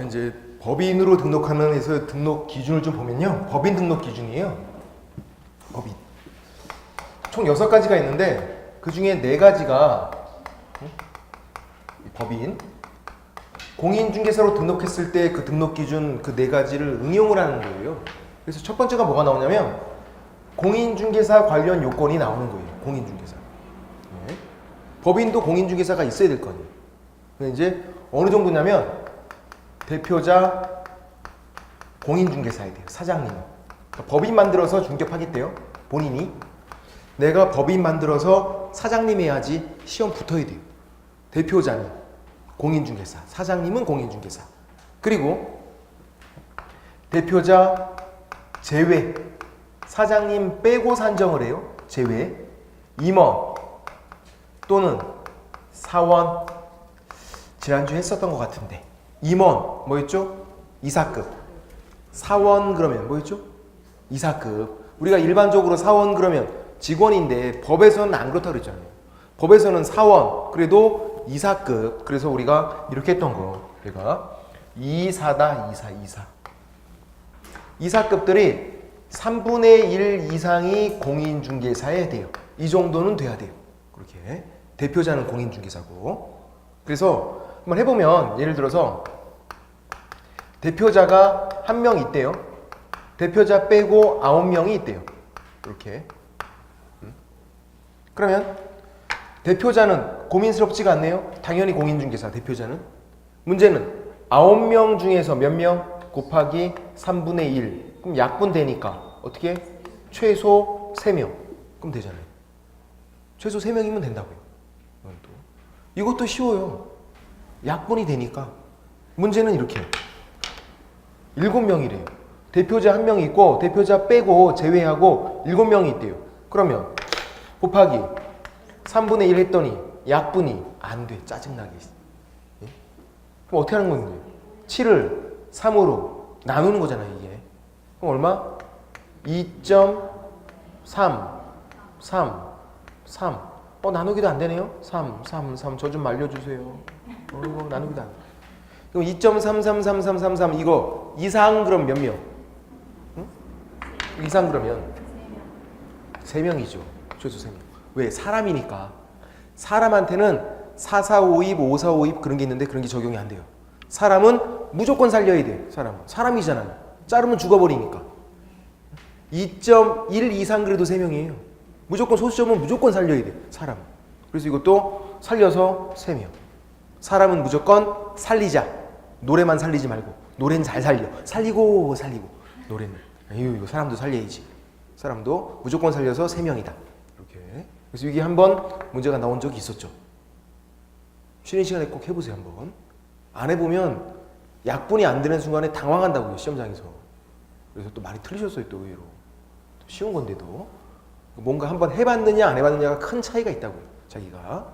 이제 법인으로 등록하는 에서 등록 기준을 좀 보면요. 법인 등록 기준이에요. 법인. 총 6가지가 있는데 그 중에 4가지가 법인. 공인중개사로 등록했을 때 그 등록 기준 그 4가지를 응용을 하는 거예요. 그래서 첫 번째가 뭐가 나오냐면 공인중개사 관련 요건이 나오는 거예요. 공인중개사. 네. 법인도 공인중개사가 있어야 될 거 아니에요. 근데 이제 어느 정도냐면 대표자 공인중개사야 돼요. 사장님. 그러니까 법인 만들어서 중개하겠대요. 본인이. 내가 법인 만들어서 사장님 해야지 시험 붙어야 돼요. 대표자는 공인중개사, 사장님은 공인중개사. 그리고 대표자 제외, 사장님 빼고 산정을 해요. 제외. 임원 또는 사원, 지난주에 했었던 것 같은데 임원 뭐였죠? 이사급. 사원 그러면 뭐였죠? 이사급. 우리가 일반적으로 사원 그러면 직원인데 법에서는 안 그렇다고 그랬잖아요. 법에서는 사원 그래도 이사급. 그래서 우리가 이렇게 했던 거 얘가 이사다. 이사. 이사급들이 3분의 1 이상이 공인중개사여야 돼요. 이 정도는 돼야 돼요. 그렇게 대표자는 공인중개사고. 그래서 한번 해보면 예를 들어서 대표자가 1명 있대요. 대표자 빼고 9명이 있대요. 이렇게. 그러면 대표자는 고민스럽지가 않네요. 당연히 공인중개사 대표자는. 문제는 9명 중에서 몇 명? 곱하기 3분의 1. 그럼 약분 되니까 어떻게? 최소 3명. 그럼 되잖아요. 최소 3명이면 된다고요. 이것도 쉬워요. 약분이 되니까. 문제는 이렇게 7명이래요. 대표자 1명 있고 대표자 빼고 제외하고 7명이 있대요. 그러면 곱하기 3분의 1 했더니 약분이 안 돼. 짜증나게. 예? 그럼 어떻게 하는 건데? 7을 3으로 나누는 거잖아요. 이게. 그럼 얼마? 2.3 나누기도 안 되네요. 3 저 좀 말려주세요. 이거 나누기도 안 돼. 그럼 2.333333 이거 이상 그럼 몇 명? 응? 이상 그러면 3명이죠. 최소 3명. 왜? 사람이니까. 사람한테는 4452, 5452 그런 게 있는데 그런 게 적용이 안 돼요. 사람은 무조건 살려야 돼. 사람이잖아요. 자르면 죽어버리니까. 2.1 이상 그래도 3명이에요. 무조건 소수점은 무조건 살려야 돼. 사람. 그래서 이것도 살려서 3명. 사람은 무조건 살리자. 노래만 살리지 말고. 노래는 잘 살려. 살리고 노래는. 이거 사람도 살려야지. 사람도 무조건 살려서 3명이다. 이렇게. 그래서 이게 한번 문제가 나온 적이 있었죠. 쉬는 시간에 꼭 해보세요. 한번. 안 해보면 약분이 안 되는 순간에 당황한다고요. 시험장에서. 그래서 또 많이 틀리셨어요. 또 의외로. 쉬운 건데도. 뭔가 한번 해봤느냐 안 해봤느냐가 큰 차이가 있다고요. 자기가.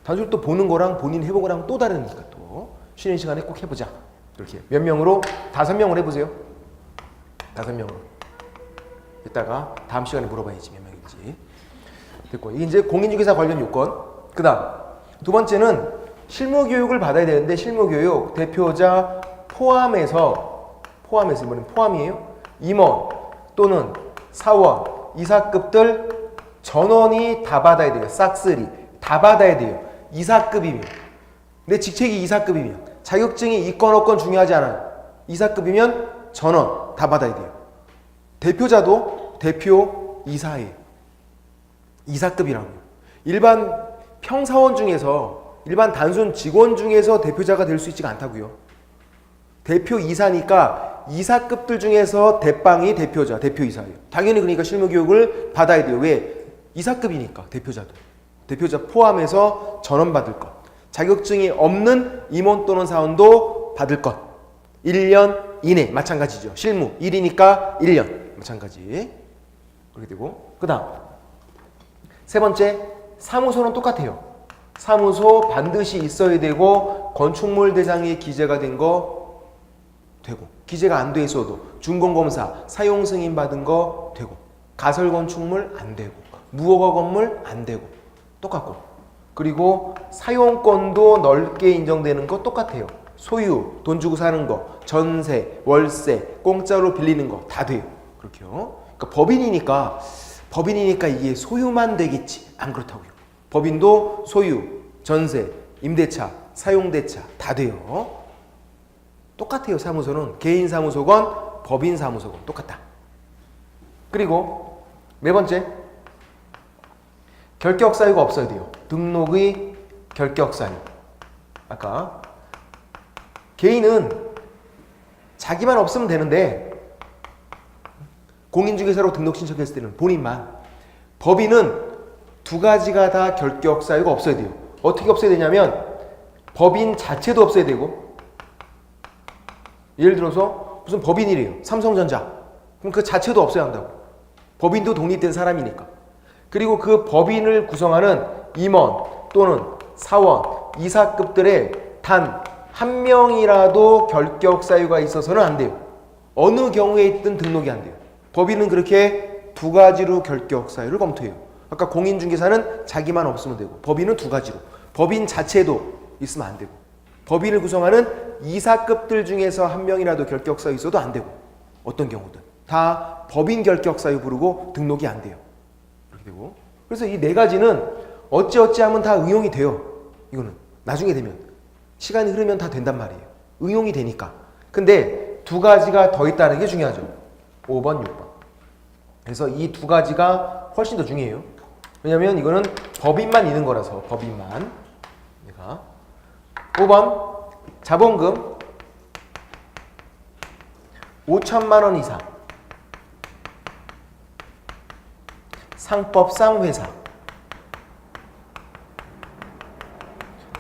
단순히 또 보는 거랑 본인 해본 거랑 또 다르니까 또. 쉬는 시간에 꼭 해보자. 이렇게. 몇 명으로? 5명을 해보세요. 5명으로. 이따가 다음 시간에 물어봐야지 몇 명인지. 됐고. 이게 이제 공인중개사 관련 요건. 그 다음. 두 번째는 실무교육을 받아야 되는데 실무교육 대표자 포함해서 이번엔 포함이에요. 임원 또는 사원, 이사급들 전원이 다 받아야 돼요. 싹쓸이 다 받아야 돼요. 이사급이면. 내 직책이 이사급이면. 자격증이 있건 없건 중요하지 않아요. 이사급이면 전원 다 받아야 돼요. 대표자도 대표 이사예요. 이사급이라고요. 일반 평사원 중에서 일반 단순 직원 중에서 대표자가 될 수 있지가 않다고요. 대표 이사니까 이사급들 중에서 대빵이 대표자, 대표이사예요. 당연히 그러니까 실무교육을 받아야 돼요. 왜? 이사급이니까 대표자도. 대표자 포함해서 전원 받을 것. 자격증이 없는 임원 또는 사원도 받을 것. 1년 이내 마찬가지죠. 실무 1이니까 1년 마찬가지. 그렇게 되고 그 다음 세 번째 사무소는 똑같아요. 사무소 반드시 있어야 되고 건축물 대상에 기재가 된 거 되고 기재가 안 돼 있어도 준공검사 사용 승인 받은 거 되고 가설 건축물 안 되고 무허가 건물 안 되고 똑같고 그리고 사용권도 넓게 인정되는 거 똑같아요. 소유, 돈 주고 사는 거, 전세, 월세, 공짜로 빌리는 거 다 돼요. 그렇게요. 그러니까 법인이니까 이게 소유만 되겠지. 안 그렇다고요. 법인도 소유, 전세, 임대차, 사용대차 다 돼요. 똑같아요. 사무소는 개인 사무소건 법인 사무소건 똑같다. 그리고 네 번째, 결격 사유가 없어야 돼요. 등록의 결격 사유. 아까 개인은 자기만 없으면 되는데 공인중개사로 등록 신청했을 때는 본인만. 법인은 두 가지가 다 결격 사유가 없어야 돼요. 어떻게 없어야 되냐면 법인 자체도 없어야 되고, 예를 들어서 무슨 법인이래요. 삼성전자. 그럼 그 자체도 없어야 한다고. 법인도 독립된 사람이니까. 그리고 그 법인을 구성하는 임원 또는 사원, 이사급들의 단 한 명이라도 결격 사유가 있어서는 안 돼요. 어느 경우에 있든 등록이 안 돼요. 법인은 그렇게 두 가지로 결격 사유를 검토해요. 아까 공인중개사는 자기만 없으면 되고, 법인은 두 가지로. 법인 자체도 있으면 안 되고, 법인을 구성하는 이사급들 중에서 한 명이라도 결격 사유 있어도 안 되고, 어떤 경우든 다 법인 결격 사유 부르고 등록이 안 돼요. 이렇게 되고, 그래서 이 네 가지는 어찌어찌하면 다 응용이 돼요. 이거는 나중에 되면 시간이 흐르면 다 된단 말이에요. 응용이 되니까. 근데 두 가지가 더 있다는 게 중요하죠. 5번, 6번. 그래서 이 두 가지가 훨씬 더 중요해요. 왜냐면 이거는 법인만 있는 거라서. 법인만. 내가 5번 자본금 5천만 원 이상, 상법상 회사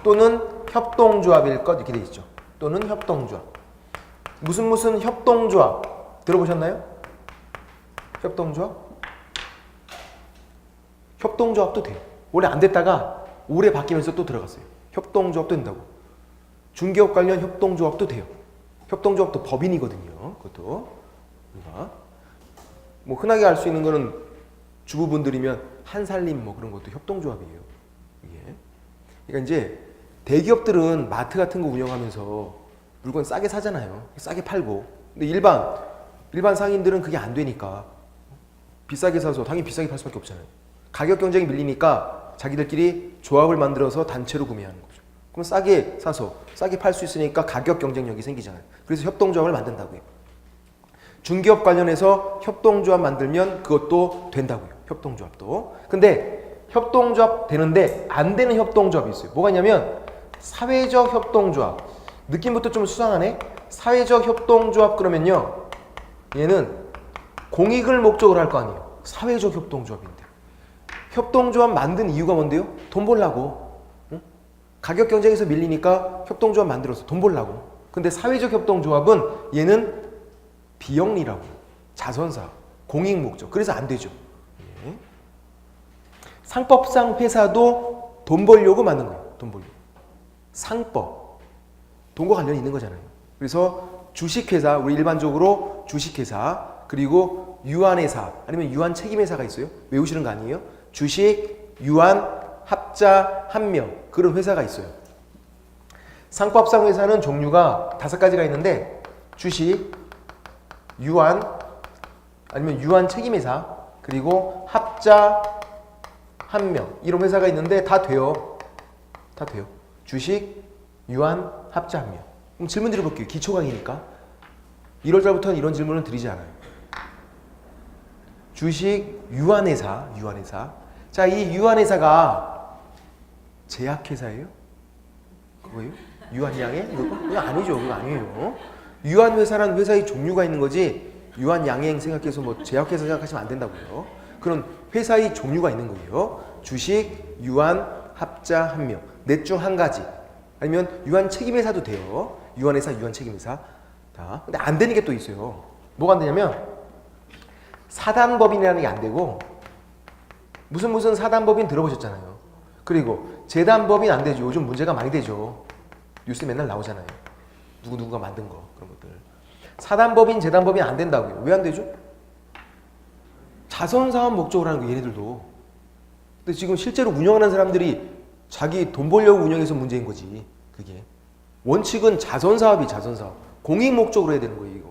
또는 협동조합일 것, 이렇게 돼 있죠. 또는 협동조합. 무슨 협동조합 들어보셨나요? 협동조합? 협동조합도 돼요. 원래 안 됐다가 올해 바뀌면서 또 들어갔어요. 협동조합도 된다고. 중개업 관련 협동조합도 돼요. 협동조합도 법인이거든요. 그것도 우리가 뭐 흔하게 알 수 있는 거는 주부분들이면 한살림 뭐 그런 것도 협동조합이에요. 이게. 그러니까 이제 대기업들은 마트 같은 거 운영하면서 물건 싸게 사잖아요. 싸게 팔고. 근데 일반 상인들은 그게 안 되니까 비싸게 사서 당연히 비싸게 팔 수밖에 없잖아요. 가격 경쟁이 밀리니까 자기들끼리 조합을 만들어서 단체로 구매하는 거죠. 그럼 싸게 사서 싸게 팔 수 있으니까 가격 경쟁력이 생기잖아요. 그래서 협동조합을 만든다고요. 중개업 관련해서 협동조합 만들면 그것도 된다고요. 협동조합도. 근데 협동조합 되는데 안 되는 협동조합이 있어요. 뭐가 있냐면 사회적 협동조합. 느낌부터 좀 수상하네. 사회적 협동조합 그러면요, 얘는 공익을 목적으로 할 거 아니에요. 사회적 협동조합인데. 협동조합 만든 이유가 뭔데요? 돈 벌라고. 응? 가격 경쟁에서 밀리니까 협동조합 만들어서 돈 벌라고. 근데 사회적 협동조합은 얘는 비영리라고. 자선사, 공익 목적. 그래서 안 되죠. 예. 상법상 회사도 돈 벌려고 만든 거예요. 돈 벌려고. 상법. 돈과 관련이 있는 거잖아요. 그래서 주식회사, 우리 일반적으로 주식회사, 그리고 유한회사, 아니면 유한책임회사가 있어요. 외우시는 거 아니에요? 주식, 유한, 합자, 한명, 그런 회사가 있어요. 상법상 회사는 종류가 5가지가 있는데 주식, 유한, 아니면 유한책임회사, 그리고 합자, 한명, 이런 회사가 있는데 다 돼요. 다 돼요. 주식, 유한, 합자, 한명. 그럼 질문 드려볼게요. 기초 강의니까. 1월달부터는 이런 질문을 드리지 않아요. 주식, 유한회사, 유한회사. 자, 이 유한회사가 제약회사예요? 그거예요? 유한양행? 그거 아니죠. 그거 아니에요. 유한회사라는 회사의 종류가 있는 거지, 유한양행 생각해서 뭐 제약회사 생각하시면 안 된다고요. 그런 회사의 종류가 있는 거예요. 주식, 유한, 합자, 한명. 넷 중 한 가지. 아니면 유한책임회사도 돼요. 유한회사, 유한책임회사. 자, 근데 안 되는 게 또 있어요. 뭐가 안 되냐면 사단법인이라는 게 안 되고, 무슨 사단법인 들어보셨잖아요. 그리고 재단법인 안 되죠. 요즘 문제가 많이 되죠. 뉴스 맨날 나오잖아요. 누구누구가 만든 거, 그런 것들. 사단법인, 재단법인 안 된다고요. 왜 안 되죠? 자선사업 목적으로 하는 거, 얘네들도. 근데 지금 실제로 운영하는 사람들이 자기 돈 벌려고 운영해서 문제인 거지, 그게. 원칙은 자선사업이 자선사업. 공익 목적으로 해야 되는 거예요, 이거.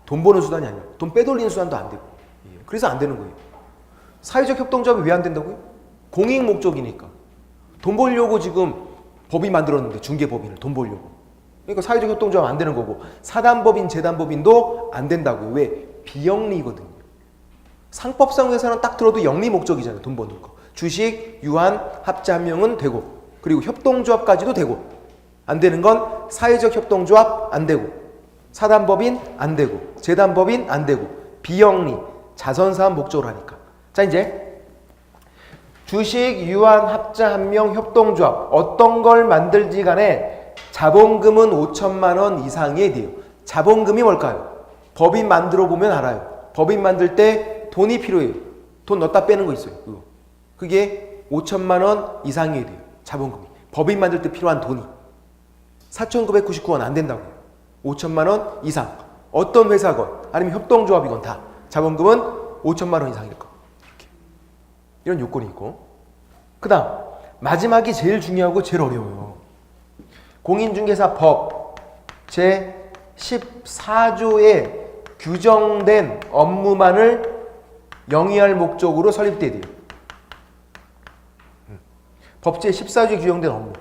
돈 버는 수단이 아니라. 돈 빼돌리는 수단도 안 되고. 그래서 안 되는 거예요. 사회적 협동조합이 왜 안 된다고요? 공익 목적이니까. 돈 벌려고 지금 법이 만들었는데, 중개법인을 돈 벌려고. 그러니까 사회적 협동조합 안 되는 거고, 사단법인, 재단법인도 안 된다고요. 왜? 비영리거든요. 상법상에서는 딱 들어도 영리 목적이잖아요. 돈 버는 거. 주식, 유한, 합자 한 명은 되고, 그리고 협동조합까지도 되고, 안 되는 건 사회적 협동조합 안 되고, 사단법인 안 되고, 재단법인 안 되고, 비영리, 자선사업 목적으로 하니까. 자, 이제 주식, 유한, 합자 한 명, 협동조합 어떤 걸 만들지 간에 자본금은 5천만 원 이상이 돼요. 자본금이 뭘까요? 법인 만들어 보면 알아요. 법인 만들 때 돈이 필요해요. 돈 넣었다 빼는 거 있어요. 그게 5천만 원 이상이 돼요. 자본금이. 법인 만들 때 필요한 돈이. 4,999원 안 된다고요. 5천만 원 이상. 어떤 회사건 아니면 협동조합이건 다 자본금은 5천만 원 이상일 거. 이렇게. 이런 요건이 있고. 그 다음 마지막이 제일 중요하고 제일 어려워요. 공인중개사법 제 14조에 규정된 업무만을 영위할 목적으로 설립돼야 돼요. 법 제 14조에 규정된 업무.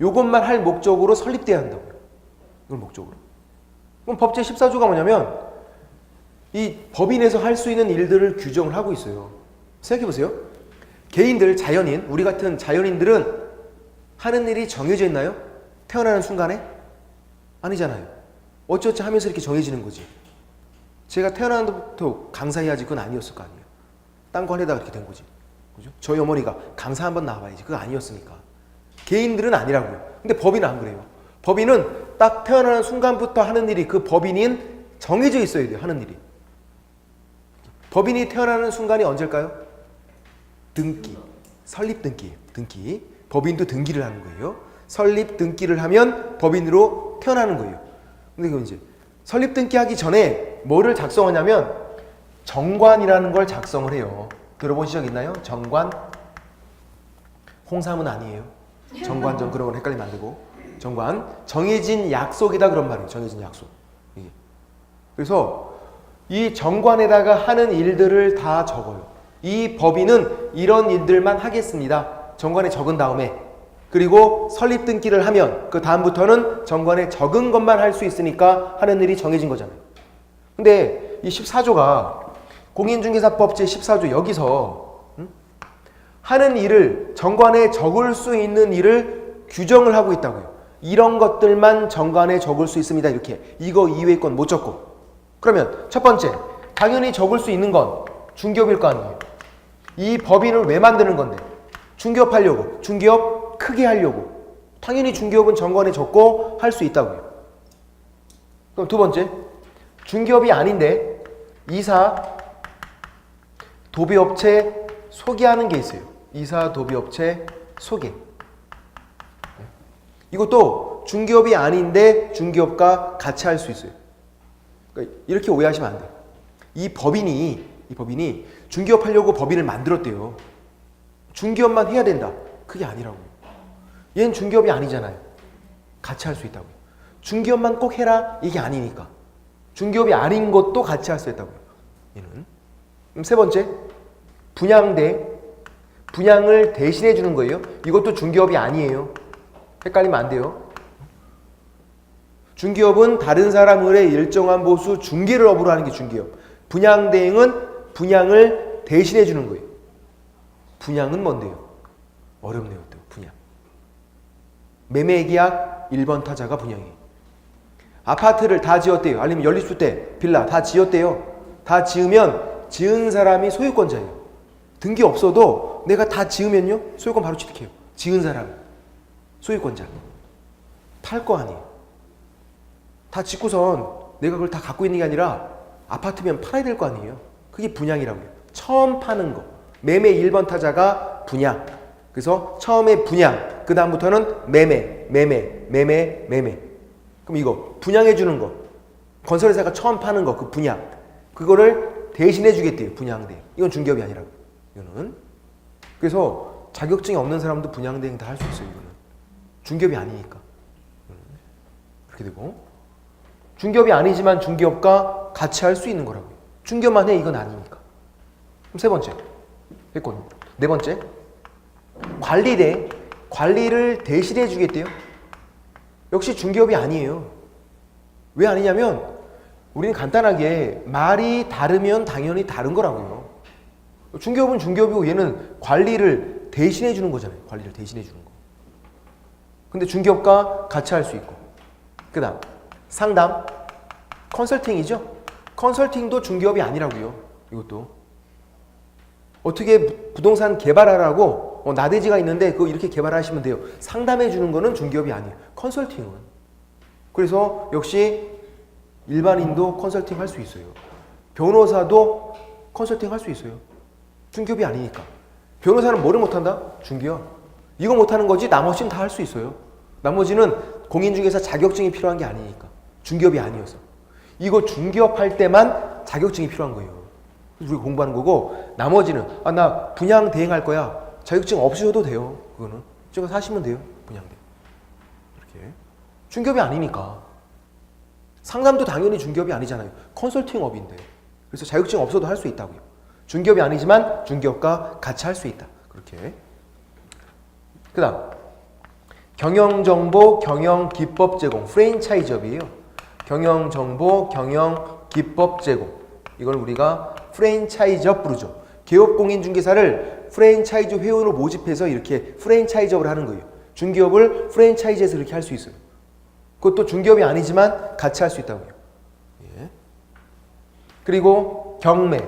요것만 할 목적으로 설립돼야 한다고요. 이걸 목적으로. 그럼 법 제 14조가 뭐냐면 이 법인에서 할 수 있는 일들을 규정을 하고 있어요. 생각해보세요. 개인들, 자연인, 우리 같은 자연인들은 하는 일이 정해져 있나요? 태어나는 순간에? 아니잖아요. 어쩌지 하면서 이렇게 정해지는 거지. 제가 태어나는 것부터 강사해야지 그건 아니었을 거 아니에요. 딴 거 하려다가 이렇게 된 거지. 그죠? 저희 어머니가 강사 한번 나와야지. 그거 아니었으니까. 개인들은 아니라고요. 근데 법인은 안 그래요. 법인은 딱 태어나는 순간부터 하는 일이 그 법인인 정해져 있어야 돼요. 하는 일이. 법인이 태어나는 순간이 언제일까요? 등기. 설립 등기예요. 등기. 법인도 등기를 하는 거예요. 설립 등기를 하면 법인으로 태어나는 거예요. 근데 그 이제 설립 등기하기 전에 뭐를 작성하냐면 정관이라는 걸 작성을 해요. 들어보신 적 있나요? 정관. 홍삼은 아니에요. 정관전 그런 건 헷갈리면 안 되고. 정관. 정해진 약속이다 그런 말이에요. 정해진 약속. 이게. 그래서 이 정관에다가 하는 일들을 다 적어요. 이 법인은 이런 일들만 하겠습니다. 정관에 적은 다음에 그리고 설립 등기를 하면 그 다음부터는 정관에 적은 것만 할 수 있으니까 하는 일이 정해진 거잖아요. 근데 이 14조가 공인중개사법 제14조 여기서 하는 일을 정관에 적을 수 있는 일을 규정을 하고 있다고요. 이런 것들만 정관에 적을 수 있습니다. 이렇게. 이거 이외의 건 못 적고. 그러면 첫 번째, 당연히 적을 수 있는 건 중개업일 거 아니에요. 이 법인을 왜 만드는 건데? 중개업 하려고. 중개업 크게 하려고. 당연히 중개업은 정관에 적고 할 수 있다고요. 그럼 두 번째, 중개업이 아닌데 이사, 도비업체 소개하는 게 있어요. 이사, 도비업체 소개. 이것도 중개업이 아닌데 중개업과 같이 할 수 있어요. 그러니까 이렇게 오해하시면 안 돼요. 이 법인이 중개업 하려고 법인을 만들었대요. 중개업만 해야 된다. 그게 아니라고요. 얘는 중개업이 아니잖아요. 같이 할 수 있다고요. 중개업만 꼭 해라. 이게 아니니까. 중개업이 아닌 것도 같이 할 수 있다고요. 얘는. 그럼 세 번째, 분양을 대신해 주는 거예요. 이것도 중개업이 아니에요. 헷갈리면 안 돼요. 중개업은 다른 사람의 일정한 보수 중개를 업으로 하는 게 중개업. 분양대행은 분양을 대신해 주는 거예요. 분양은 뭔데요? 어렵네요. 또 분양. 매매계약 1번 타자가 분양이에요. 아파트를 다 지었대요. 아니면 연립주택, 빌라 다 지었대요. 다 지으면 지은 사람이 소유권자예요. 등기 없어도 내가 다 지으면요. 소유권 바로 취득해요. 지은 사람. 소유권자. 팔 거 아니에요. 다 짓고선 내가 그걸 다 갖고 있는 게 아니라 아파트면 팔아야 될 거 아니에요. 그게 분양이라고요. 처음 파는 거. 매매 1번 타자가 분양. 그래서 처음에 분양. 그 다음부터는 매매. 그럼 이거 분양해 주는 거. 건설회사가 처음 파는 거. 그 분양. 그거를 대신해 주겠대요. 분양대. 이건 중개업이 아니라고. 이거는. 그래서 자격증이 없는 사람도 분양대행 다 할 수 있어요. 이거는. 중개업이 아니니까. 그렇게 되고, 중개업이 아니지만 중개업과 같이 할 수 있는 거라고요. 중개업만 해, 이건 아니니까. 그럼 세 번째 됐고, 네 번째, 관리를 대신해 주겠대요. 역시 중개업이 아니에요. 왜 아니냐면 우리는 간단하게 말이 다르면 당연히 다른 거라고요. 중개업은 중개업이고 얘는 관리를 대신해 주는 거잖아요. 관리를 대신해 주는 거. 근데 중개업과 같이 할 수 있고, 그 다음 상담, 컨설팅이죠. 컨설팅도 중개업이 아니라고요. 이것도 어떻게 부동산 개발하라고 나대지가 있는데 그거 이렇게 개발하시면 돼요. 상담해 주는 거는 중개업이 아니에요. 컨설팅은. 그래서 역시 일반인도 컨설팅 할 수 있어요. 변호사도 컨설팅 할 수 있어요. 중개업이 아니니까. 변호사는 뭐를 못한다? 중개업. 이거 못하는 거지 나머지는 다 할 수 있어요. 나머지는 공인중개사 자격증이 필요한 게 아니니까. 중개업이 아니어서. 이거 중개업 할 때만 자격증이 필요한 거예요. 우리가 공부하는 거고, 나머지는 나 분양 대행할 거야. 자격증 없으셔도 돼요. 그거는 제가 사시면 돼요. 분양대. 이렇게. 중개업이 아니니까. 상담도 당연히 중개업이 아니잖아요. 컨설팅업인데. 그래서 자격증 없어도 할 수 있다고요. 중개업이 아니지만 중개업과 같이 할 수 있다. 그렇게. 그 다음 경영정보, 경영기법 제공, 프랜차이즈업이에요. 경영정보, 경영기법 제공. 이걸 우리가 프랜차이즈업 부르죠. 개업공인중개사를 프랜차이즈 회원으로 모집해서 이렇게 프랜차이즈업을 하는 거예요. 중개업을 프랜차이즈에서 이렇게 할 수 있어요. 그것도 중개업이 아니지만 같이 할 수 있다고요. 예. 그리고 경매,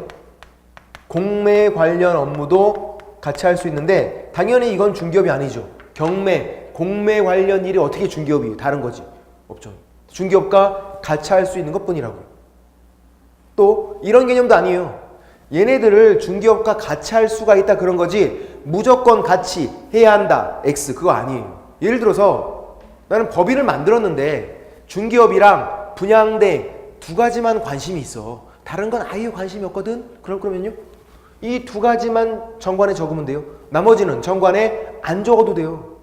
공매 관련 업무도 같이 할 수 있는데 당연히 이건 중개업이 아니죠. 경매, 공매 관련 일이 어떻게 중개업이 다른 거지? 없죠. 중개업과 같이 할 수 있는 것뿐이라고요. 또 이런 개념도 아니에요. 얘네들을 중개업과 같이 할 수가 있다 그런 거지 무조건 같이 해야 한다 X 그거 아니에요. 예를 들어서 나는 법인을 만들었는데 중개업이랑 분양대 두 가지만 관심이 있어. 다른 건 아예 관심이 없거든. 그러면요 이 두 가지만 정관에 적으면 돼요. 나머지는 정관에 안 적어도 돼요.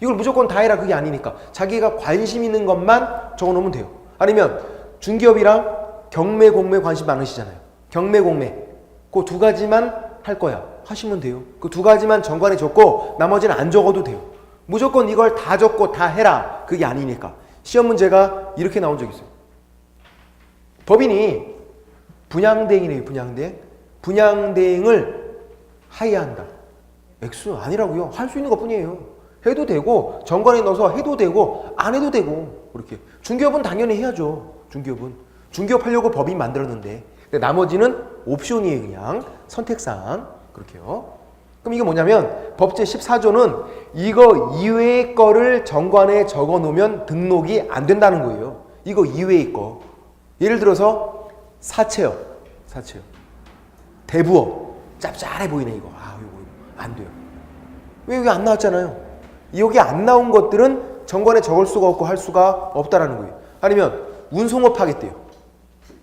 이걸 무조건 다 해라 그게 아니니까 자기가 관심 있는 것만 적어놓으면 돼요. 아니면 중개업이랑 경매, 공매 관심 많으시잖아요. 경매, 공매 그 두 가지만 할 거야 하시면 돼요. 그 두 가지만 정관에 적고 나머지는 안 적어도 돼요. 무조건 이걸 다 적고 다 해라 그게 아니니까. 시험 문제가 이렇게 나온 적 있어요. 법인이 분양대행이래요. 분양대행을 하여야 한다. X 아니라고요. 할 수 있는 것뿐이에요. 해도 되고 정관에 넣어서 해도 되고 안 해도 되고 그렇게. 중개업은 당연히 해야죠. 중개업 하려고 법인 만들었는데 근데 나머지는 옵션이에요. 그냥 선택사항 그렇게요. 그럼 이게 뭐냐면 법제 14조는 이거 이외의 거를 정관에 적어 놓으면 등록이 안 된다는 거예요. 이거 이외의 거. 예를 들어서 사채업. 대부업. 짭짤해 보이네 이거. 이거 안 돼요. 왜 여기 안 나왔잖아요. 여기 안 나온 것들은 정관에 적을 수가 없고 할 수가 없다라는 거예요. 아니면 운송업 하겠대요.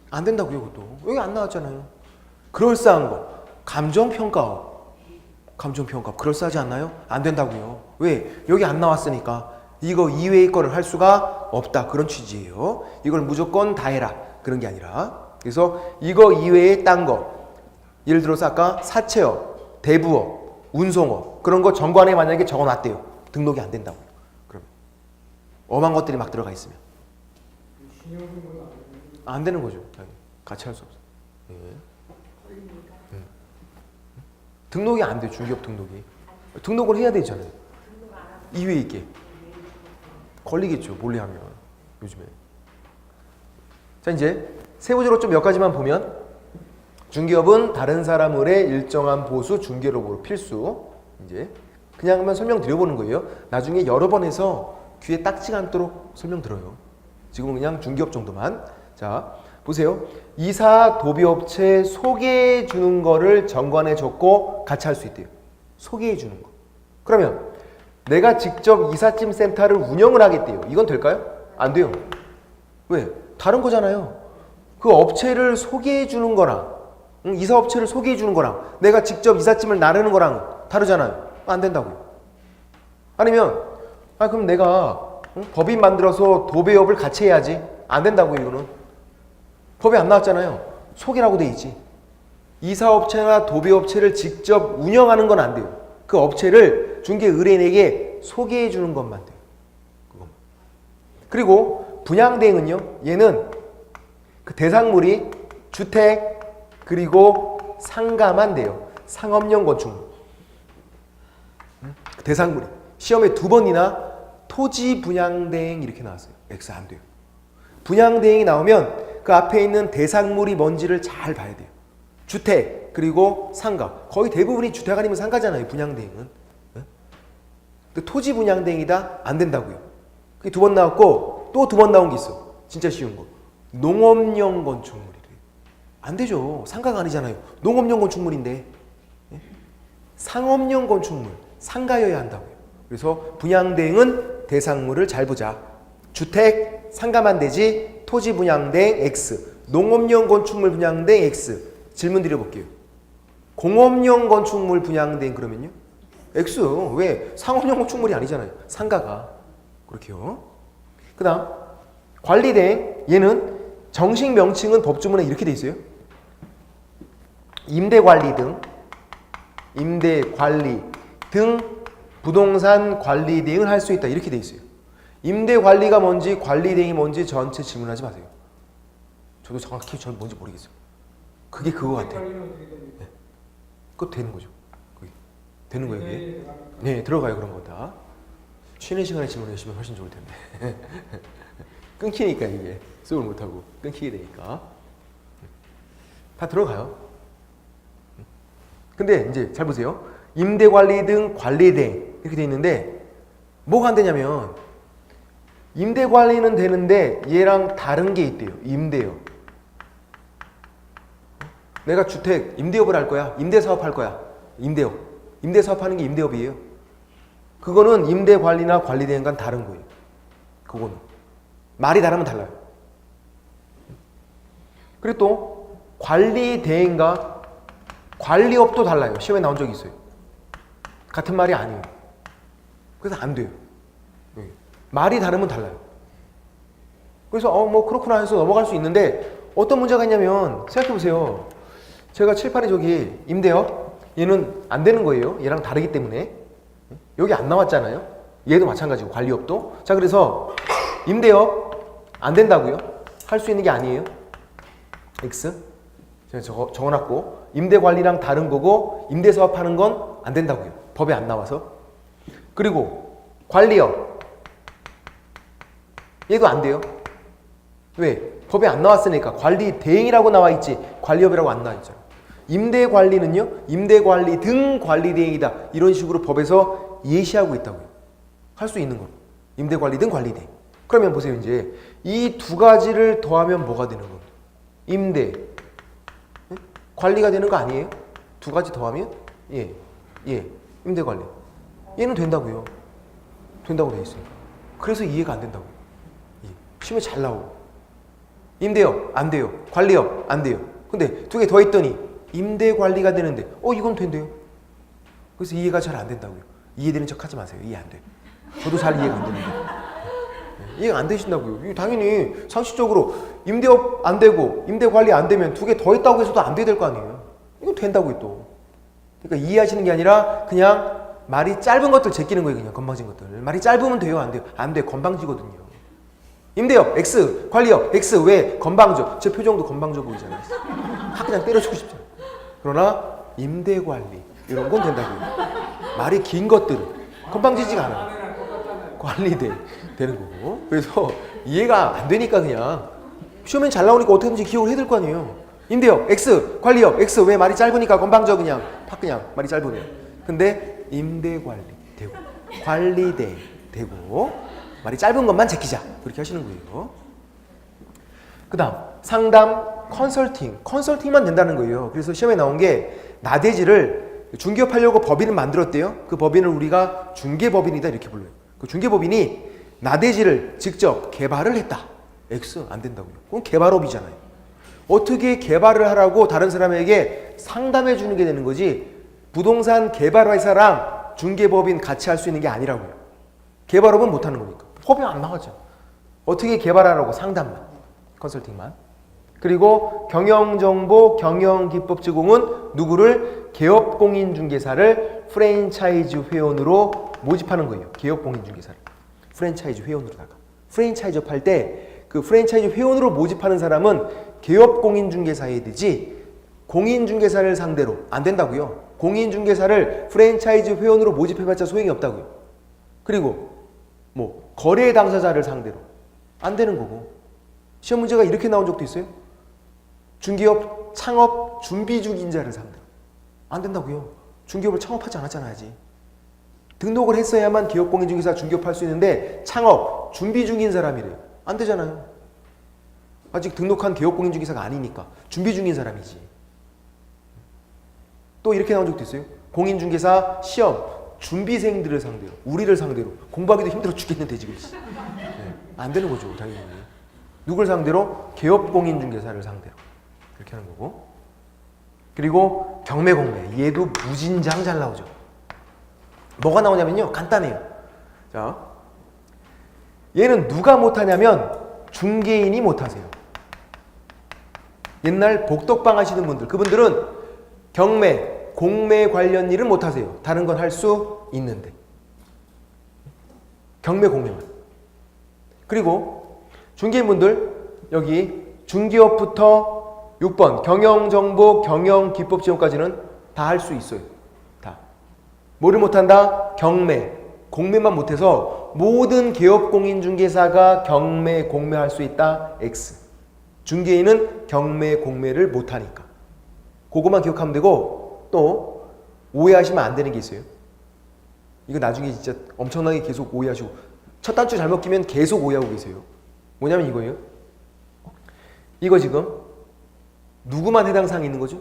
안 된다고요. 그것도. 여기 안 나왔잖아요. 그럴싸한 거. 감정평가업. 그럴싸하지 않나요? 안 된다고요. 왜? 여기 안 나왔으니까 이거 이외의 거를 할 수가 없다. 그런 취지예요. 이걸 무조건 다 해라. 그런 게 아니라. 그래서 이거 이외에 딴 거. 예를 들어서 아까 사채업, 대부업, 운송업 그런 거 정관에 만약에 적어놨대요. 등록이 안 된다고. 그럼 엄한 것들이 막 들어가 있으면 안 되는 거죠. 같이 할 수 없어. 예. 등록이 안 돼요. 중개업 등록을 해야 되잖아요. 이외에 있게 걸리겠죠. 몰래 하면 요즘에. 자 이제 세부적으로 좀 몇 가지만 보면 중개업은 다른 사람의 일정한 보수 중개로부로 필수. 이제 그냥 한번 설명드려보는 거예요. 나중에 여러 번 해서 귀에 딱지가 않도록 설명드려요. 지금은 그냥 중개업 정도만. 자 보세요. 이사 도비업체 소개해 주는 거를 정관에 적고 같이 할 수 있대요. 소개해 주는 거. 그러면 내가 직접 이삿짐 센터를 운영을 하겠대요. 이건 될까요? 안 돼요. 왜? 다른 거잖아요. 그 업체를 소개해 주는 거랑 이사업체를 소개해 주는 거랑 내가 직접 이삿짐을 나르는 거랑 다르잖아요. 안 된다고요. 아니면 그럼 내가 응? 법인 만들어서 도배업을 같이 해야지. 안 된다고요, 이거는. 법이 안 나왔잖아요. 소개라고 돼 있지. 이사업체나 도배업체를 직접 운영하는 건 안 돼요. 그 업체를 중개 의뢰인에게 소개해 주는 것만 돼요. 그거. 그리고 분양대행은요. 얘는 그 대상물이 주택 그리고 상가만 돼요. 상업용 건축물. 그 대상물이. 시험에 2번이나 토지 분양대행 이렇게 나왔어요. X 안 돼요. 분양대행이 나오면 그 앞에 있는 대상물이 뭔지를 잘 봐야 돼요. 주택 그리고 상가. 거의 대부분이 주택 아니면 상가잖아요. 분양대행은. 근데 토지 분양대행이다? 안 된다고요. 그게 2번 나왔고 또 2번 나온 게 있어. 진짜 쉬운 거. 농업용 건축물이래. 안 되죠. 상가가 아니잖아요. 농업용 건축물인데. 상업용 건축물. 상가여야 한다고요. 그래서 분양대행은 대상물을 잘 보자. 주택, 상가만 되지 토지 분양대행 X. 농업용 건축물 분양대행 X. 질문 드려볼게요. 공업용 건축물 분양대행 그러면요? X. 왜? 상업용 건축물이 아니잖아요. 상가가. 그렇게요. 그 다음 관리대행. 얘는 정식 명칭은 법조문에 이렇게 돼 있어요. 임대관리 등 부동산 관리 대행을 할 수 있다. 이렇게 돼 있어요. 임대관리가 뭔지 관리대행이 뭔지 저한테 질문하지 마세요. 저도 정확히 저는 뭔지 모르겠어요. 그게 그거 같아요. 네. 그거 되는 거죠. 그게. 되는 거예요, 이게? 네, 들어가요, 그런 거 다. 쉬는 시간에 질문해 주시면 훨씬 좋을 텐데. 끊기니까 이게 수업을 못하고 끊기게 되니까. 다 들어가요. 근데 이제 잘 보세요. 임대관리 등 관리대행 이렇게 돼 있는데 뭐가 안 되냐면 임대관리는 되는데 얘랑 다른 게 있대요. 임대업. 내가 주택 임대업을 할 거야. 임대사업 할 거야. 임대업. 임대사업하는 게 임대업이에요. 그거는 임대관리나 관리대행과는 다른 거예요. 그거는. 말이 다르면 달라요. 그리고 또 관리대행과 관리업도 달라요. 시험에 나온 적이 있어요. 같은 말이 아니에요. 그래서 안 돼요. 말이 다르면 달라요. 그래서 뭐 그렇구나 해서 넘어갈 수 있는데 어떤 문제가 있냐면 생각해보세요. 제가 칠판에 저기 임대업 얘는 안 되는 거예요. 얘랑 다르기 때문에. 여기 안 나왔잖아요. 얘도 마찬가지고 관리업도. 자, 그래서 임대업 안 된다고요. 할 수 있는 게 아니에요. X. 제가 적어놨고 임대관리랑 다른 거고 임대사업 하는 건 안 된다고요. 법에 안 나와서. 그리고 관리업 얘도 안 돼요. 왜? 법에 안 나왔으니까. 관리 대행이라고 나와 있지 관리업이라고 안 나와 있잖아. 임대관리는요. 임대관리 등 관리대행이다. 이런 식으로 법에서 예시하고 있다고요. 할 수 있는 거. 임대관리 등 관리대행. 그러면 보세요. 이제 이 두 가지를 더하면 뭐가 되는 겁니다. 임대 관리가 되는 거 아니에요? 두 가지 더하면? 예. 임대관리. 얘는 된다고요. 된다고 돼 있으니까. 그래서 이해가 안 된다고요. 시험에 잘 나오고. 임대업 안 돼요. 관리업 안 돼요. 근데 두 개 더 했더니 임대관리가 되는데 이건 된대요. 그래서 이해가 잘 안 된다고요. 이해되는 척 하지 마세요. 이해 안 돼요. 저도 잘 이해가 안 됩니다. 이해가 안 되신다고요. 당연히 상식적으로 임대업 안 되고 임대관리 안 되면 두 개 더 했다고 해서도 안 돼야 될 거 아니에요. 이건 된다고요 또. 그러니까 이해하시는 게 아니라 그냥 말이 짧은 것들 제끼는 거예요. 그냥 건방진 것들. 말이 짧으면 돼요? 안 돼요? 안 돼. 건방지거든요. 임대업 X, 관리업 X. 왜? 건방져. 제 표정도 건방져 보이잖아요. 그냥 때려주고 싶잖아요. 그러나 임대관리 이런 건 된다고요. 말이 긴 것들은 건방지지가 않아요. 관리돼 되는 거고. 그래서 이해가 안 되니까 그냥 시험엔 잘 나오니까 어떻게든지 기억을 해야 될 거 아니에요. 임대업 X, 관리업 X. 왜? 말이 짧으니까 건방져 그냥. 그냥 말이 짧으네요. 근데 임대관리 되고 관리대 되고 말이 짧은 것만 제끼자. 그렇게 하시는 거예요. 그 다음 상담, 컨설팅만 된다는 거예요. 그래서 시험에 나온 게 나대지를 중개업하려고 법인을 만들었대요. 그 법인을 우리가 중개법인이다 이렇게 불러요. 그 중개법인이 나대지를 직접 개발을 했다. X 안 된다고요. 그건 개발업이잖아요. 어떻게 개발을 하라고 다른 사람에게 상담해 주는 게 되는 거지 부동산 개발회사랑 중개법인 같이 할 수 있는 게 아니라고요. 개발업은 못하는 거니까. 법이 안 나왔죠. 어떻게 개발하라고? 상담만, 컨설팅만. 그리고 경영정보, 경영기법 제공은 누구를? 개업공인중개사를 프랜차이즈 회원으로 모집하는 거예요. 개업공인중개사를 프랜차이즈 회원으로다가 프랜차이즈업 할 때 그 프랜차이즈 회원으로 모집하는 사람은 개업공인중개사해야 되지 공인중개사를 상대로 안 된다고요. 공인중개사를 프랜차이즈 회원으로 모집해봤자 소용이 없다고요. 그리고 뭐 거래 당사자를 상대로 안 되는 거고. 시험 문제가 이렇게 나온 적도 있어요. 중개업 창업 준비 중인 자를 상대로 안 된다고요. 중개업을 창업하지 않았잖아요. 아직. 등록을 했어야만 개업공인중개사 중개업할 수 있는데 창업 준비 중인 사람이래요. 안 되잖아요. 아직 등록한 개업공인중개사가 아니니까 준비 중인 사람이지. 또 이렇게 나온 적도 있어요. 공인중개사 시험 준비생들을 상대로, 우리를 상대로 공부하기도 힘들어 죽겠는데 지금. 네. 안 되는 거죠, 당연히. 누굴 상대로? 개업공인중개사를 상대로. 이렇게 하는 거고. 그리고 경매공매. 얘도 무진장 잘 나오죠. 뭐가 나오냐면요, 간단해요. 자, 얘는 누가 못하냐면 중개인이 못하세요. 옛날 복덕방 하시는 분들, 그분들은 경매, 공매 관련 일은 못하세요. 다른 건 할 수 있는데. 경매, 공매만. 그리고 중개인분들 여기 중개업부터 6번 경영정보, 경영기법 지원까지는 다 할 수 있어요. 다. 뭐를 못한다? 경매, 공매만 못해서 모든 개업공인중개사가 경매, 공매할 수 있다. X. 중개인은 경매, 공매를 못하니까. 그것만 기억하면 되고 또 오해하시면 안 되는 게 있어요. 이거 나중에 진짜 엄청나게 계속 오해하시고 첫 단추 잘못 끼면 계속 오해하고 계세요. 뭐냐면 이거예요. 이거 지금 누구만 해당 사항이 있는 거죠?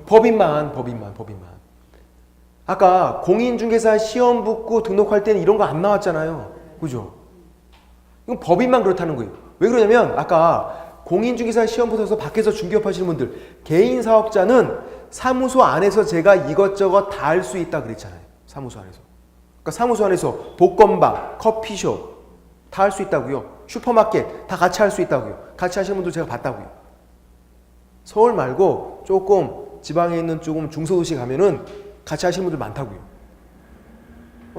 법인만. 아까 공인중개사 시험 붙고 등록할 때는 이런 거 안 나왔잖아요. 그죠? 이건 법인만 그렇다는 거예요. 왜 그러냐면 아까 공인중개사 시험 붙어서 밖에서 중개업 하시는 분들, 개인 사업자는 사무소 안에서 제가 이것저것 다 할 수 있다 그랬잖아요. 사무소 안에서. 그러니까 사무소 안에서 복권방, 커피숍 다 할 수 있다고요. 슈퍼마켓 다 같이 할 수 있다고요. 같이 하시는 분들 제가 봤다고요. 서울 말고 조금 지방에 있는 조금 중소도시 가면은 같이 하시는 분들 많다고요.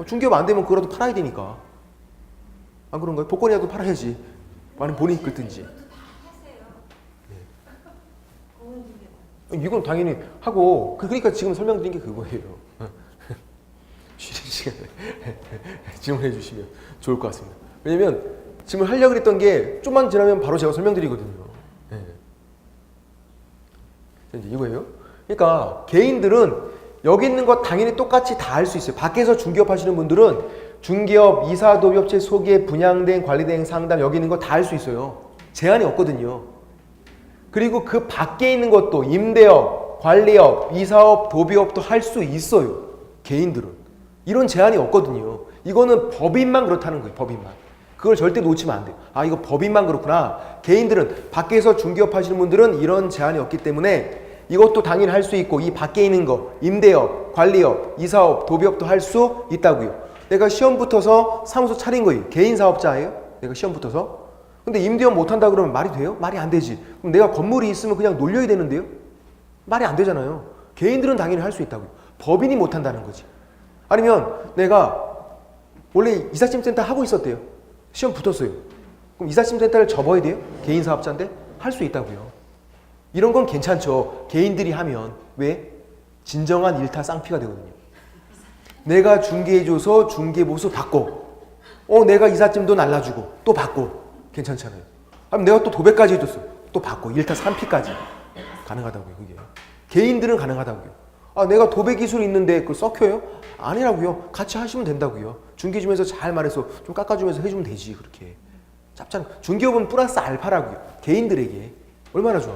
중개업 안 되면 그거라도 팔아야 되니까. 안 그런가요? 복권이라도 팔아야지. 많은 본인이 끌든지. 네. 이건 당연히 하고, 그러니까 지금 설명드린 게 그거예요. 쉬는 시간에 질문해 주시면 좋을 것 같습니다. 왜냐면 질문 하려고 했던 게 좀만 지나면 바로 제가 설명드리거든요. 네. 이제 이거예요. 그러니까 개인들은 여기 있는 거 당연히 똑같이 다 할 수 있어요. 밖에서 중개업 하시는 분들은 중개업, 이사, 도비업체, 소개, 분양대행, 관리대행, 상담 여기 있는 거 다 할 수 있어요. 제한이 없거든요. 그리고 그 밖에 있는 것도 임대업, 관리업, 이사업, 도비업도 할 수 있어요. 개인들은. 이런 제한이 없거든요. 이거는 법인만 그렇다는 거예요. 법인만. 그걸 절대 놓치면 안 돼요. 아, 이거 법인만 그렇구나. 개인들은, 밖에서 중개업 하시는 분들은 이런 제한이 없기 때문에 이것도 당연히 할 수 있고, 이 밖에 있는 거 임대업, 관리업, 이사업, 도비업도 할 수 있다고요. 내가 시험 붙어서 사무소 차린 거예요. 개인 사업자예요. 내가 시험 붙어서. 근데 임대업 못한다 그러면 말이 돼요? 말이 안 되지. 그럼 내가 건물이 있으면 그냥 놀려야 되는데요? 말이 안 되잖아요. 개인들은 당연히 할 수 있다고요. 법인이 못한다는 거지. 아니면 내가 원래 이삿짐센터 하고 있었대요. 시험 붙었어요. 그럼 이삿짐센터를 접어야 돼요? 개인 사업자인데? 할 수 있다고요. 이런 건 괜찮죠. 개인들이 하면. 왜? 진정한 일타 쌍피가 되거든요. 내가 중개해줘서 중개보수 받고, 내가 이삿짐도 날라주고 또 받고, 괜찮잖아요. 그럼 내가 또 도배까지 해줬어. 또 받고, 일타 3피까지. 가능하다고요, 그게. 개인들은 가능하다고요. 아, 내가 도배 기술이 있는데 그걸 썩혀요? 아니라고요. 같이 하시면 된다고요. 중개주면서 잘 말해서 좀 깎아주면서 해주면 되지, 그렇게. 짭짤. 중개업은 플러스 알파라고요. 개인들에게. 얼마나 좋아.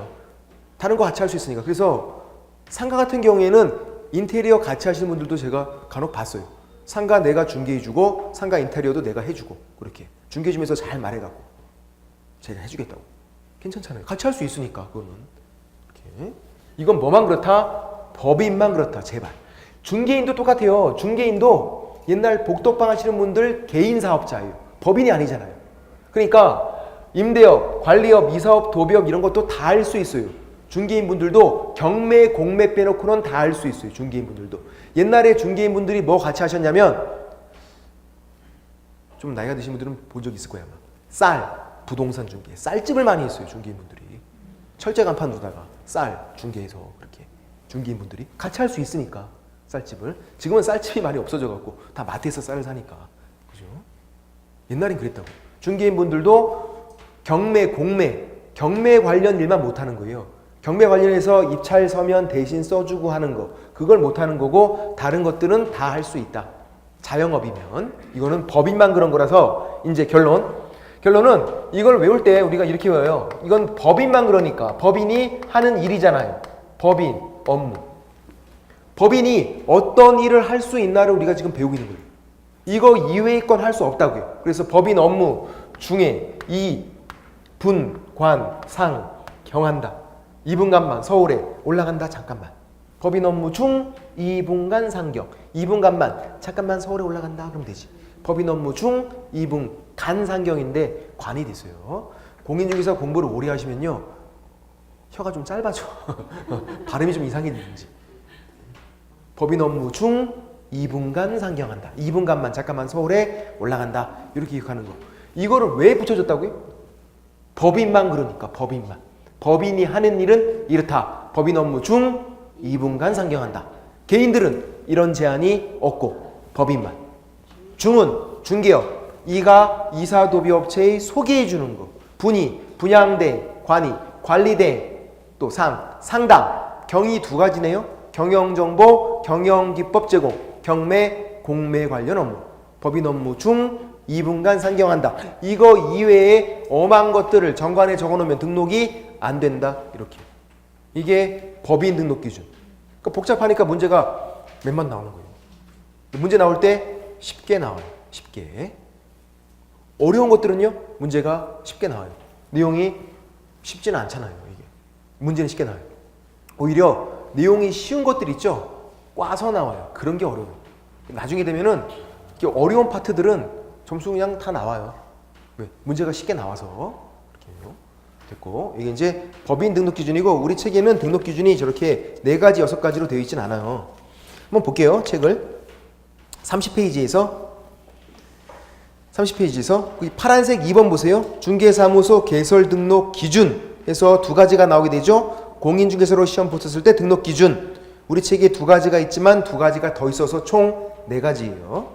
다른 거 같이 할 수 있으니까. 그래서 상가 같은 경우에는 인테리어 같이 하시는 분들도 제가 간혹 봤어요. 상가 내가 중개해주고 상가 인테리어도 내가 해주고, 그렇게 중개해주면서 잘 말해갖고 제가 해주겠다고. 괜찮잖아요. 같이 할 수 있으니까. 그거는 이렇게. 이건 뭐만 그렇다? 법인만 그렇다. 제발. 중개인도 똑같아요. 중개인도 옛날 복덕방 하시는 분들 개인 사업자예요. 법인이 아니잖아요. 그러니까 임대업, 관리업, 이사업, 도비업 이런 것도 다 할 수 있어요. 중개인분들도 경매, 공매 빼놓고는 다 할 수 있어요. 중개인분들도. 옛날에 중개인분들이 뭐 같이 하셨냐면 좀 나이가 드신 분들은 본 적 있을 거예요. 아마. 쌀, 부동산 중개, 쌀집을 많이 했어요. 중개인분들이. 철제 간판 두다가 쌀 중개해서 그렇게 중개인분들이 같이 할 수 있으니까 쌀집을. 지금은 쌀집이 많이 없어져갖고 다 마트에서 쌀을 사니까. 그죠? 옛날엔 그랬다고. 중개인분들도 경매, 공매, 경매 관련 일만 못하는 거예요. 경매 관련해서 입찰 서면 대신 써주고 하는 거, 그걸 못하는 거고 다른 것들은 다 할 수 있다. 자영업이면. 이거는 법인만 그런 거라서 이제 결론은 이걸 외울 때 우리가 이렇게 외워요. 이건 법인만 그러니까. 법인이 하는 일이잖아요. 법인, 업무. 법인이 어떤 일을 할 수 있나를 우리가 지금 배우고 있는 거예요. 이거 이외의 건 할 수 없다고요. 그래서 법인 업무 중에 이, 분, 관, 상, 경한다. 2분간만 서울에 올라간다. 잠깐만. 법인 업무 중 2분간 상경. 2분간만 잠깐만 서울에 올라간다. 그러면 되지. 법인 업무 중 2분간 상경인데 관이 됐어요. 공인중개사 공부를 오래 하시면요. 혀가 좀 짧아져. 발음이 좀 이상해지는지. 법인 업무 중 2분간 상경한다. 2분간만 잠깐만 서울에 올라간다. 이렇게 기억하는 거. 이거를 왜 붙여줬다고요? 법인만 그러니까 법인만. 법인이 하는 일은 이렇다. 법인 업무 중 2분간 상경한다. 개인들은 이런 제한이 없고 법인만. 중은 중개업. 이가 이사도비업체에 소개해 주는 거. 분이 분양대, 관이 관리대, 또 상당. 경이 두 가지네요. 경영정보, 경영기법 제공, 경매, 공매 관련 업무. 법인 업무 중 2분간 상경한다. 이거 이외에 엄한 것들을 정관에 적어놓으면 등록이 안 된다. 이렇게. 이게 법인 등록 기준. 그러니까 복잡하니까 문제가 몇만 나오는 거예요. 문제 나올 때 쉽게 나와요. 쉽게. 어려운 것들은요. 문제가 쉽게 나와요. 내용이 쉽지는 않잖아요. 이게. 문제는 쉽게 나와요. 오히려 내용이 쉬운 것들 있죠. 꽈서 나와요. 그런 게 어려워요. 나중에 되면은 어려운 파트들은 점수 그냥 다 나와요. 왜? 문제가 쉽게 나와서. 이렇게요. 됐고. 이게 이제 법인 등록 기준이고 우리 책에는 등록 기준이 저렇게 4가지, 6가지로 되어 있진 않아요. 한번 볼게요. 책을. 30페이지에서 이 파란색 2번 보세요. 중개사무소 개설 등록 기준 해서 2가지가 나오게 되죠. 공인중개사로 시험 붙었을 때 등록 기준. 우리 책에 2가지가 있지만 2가지가 더 있어서 총 4가지예요.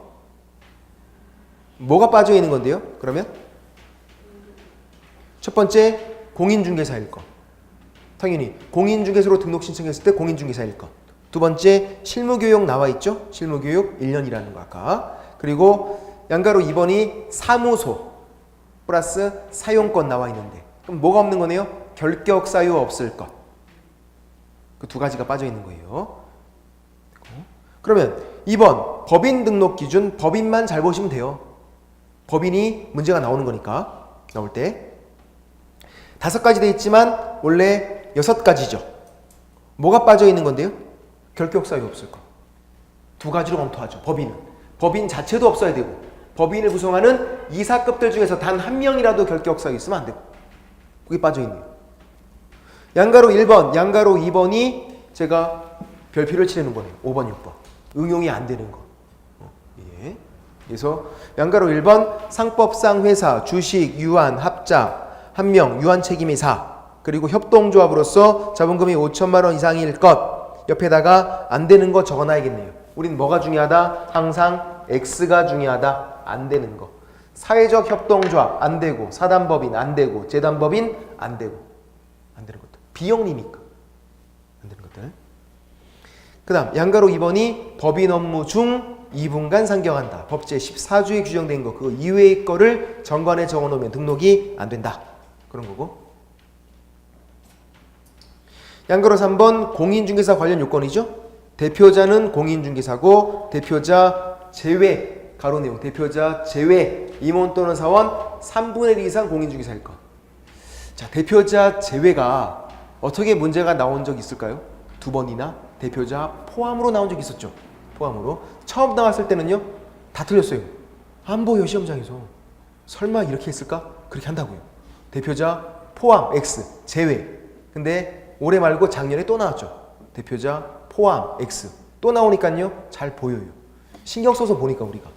뭐가 빠져 있는 건데요? 그러면 첫 번째 공인중개사일 것. 당연히 공인중개사로 등록 신청했을 때 공인중개사일 것. 두 번째 실무교육 나와 있죠? 실무교육 1년이라는 거 아까. 그리고 양가로 2번이 사무소 플러스 사용권 나와 있는데 그럼 뭐가 없는 거네요? 결격 사유 없을 것. 그 2가지가 빠져 있는 거예요. 그러면 2번 법인 등록 기준. 법인만 잘 보시면 돼요. 법인이 문제가 나오는 거니까. 나올 때 5가지 돼 있지만 원래 6가지죠. 뭐가 빠져 있는 건데요? 결격 사유 없을 것. 2가지로 검토하죠. 법인은. 법인 자체도 없어야 되고 법인을 구성하는 이사급들 중에서 단 한 명이라도 결격 사유 있으면 안 되고. 그게 빠져 있네요. 양가로 1번, 양가로 2번이 제가 별표를 칠해놓은 거네요. 5번, 6번. 응용이 안 되는 거. 예. 그래서 양가로 1번 상법상 회사, 주식, 유한, 합작, 한 명, 유한 책임의사 그리고 협동조합으로서 자본금이 5천만 원 이상일 것. 옆에다가 안 되는 거 적어놔야겠네요. 우린 뭐가 중요하다? 항상 X가 중요하다. 안 되는 거. 사회적 협동조합 안 되고 사단법인 안 되고 재단법인 안 되고 안 되는 것들. 비영리니까 안 되는 것들. 그 다음 양가로 2번이 법인 업무 중 2분간 상경한다. 법제 14조에 규정된 거 그거 이외의 거를 정관에 적어놓으면 등록이 안 된다. 그런 거고. 양가로 3번 공인중개사 관련 요건이죠. 대표자는 공인중개사고 대표자 제외 가로 내용 대표자 제외 임원 또는 사원 3분의 1 이상 공인중개사일 것. 자, 대표자 제외가 어떻게 문제가 나온 적 있을까요? 2번이나 대표자 포함으로 나온 적 있었죠. 포함으로. 처음 나왔을 때는요. 다 틀렸어요. 안 보여 시험장에서. 설마 이렇게 했을까? 그렇게 한다고요. 대표자 포함 X 제외. 근데 올해 말고 작년에 또 나왔죠. 대표자 포함 X 또 나오니까요. 잘 보여요. 신경 써서 보니까 우리가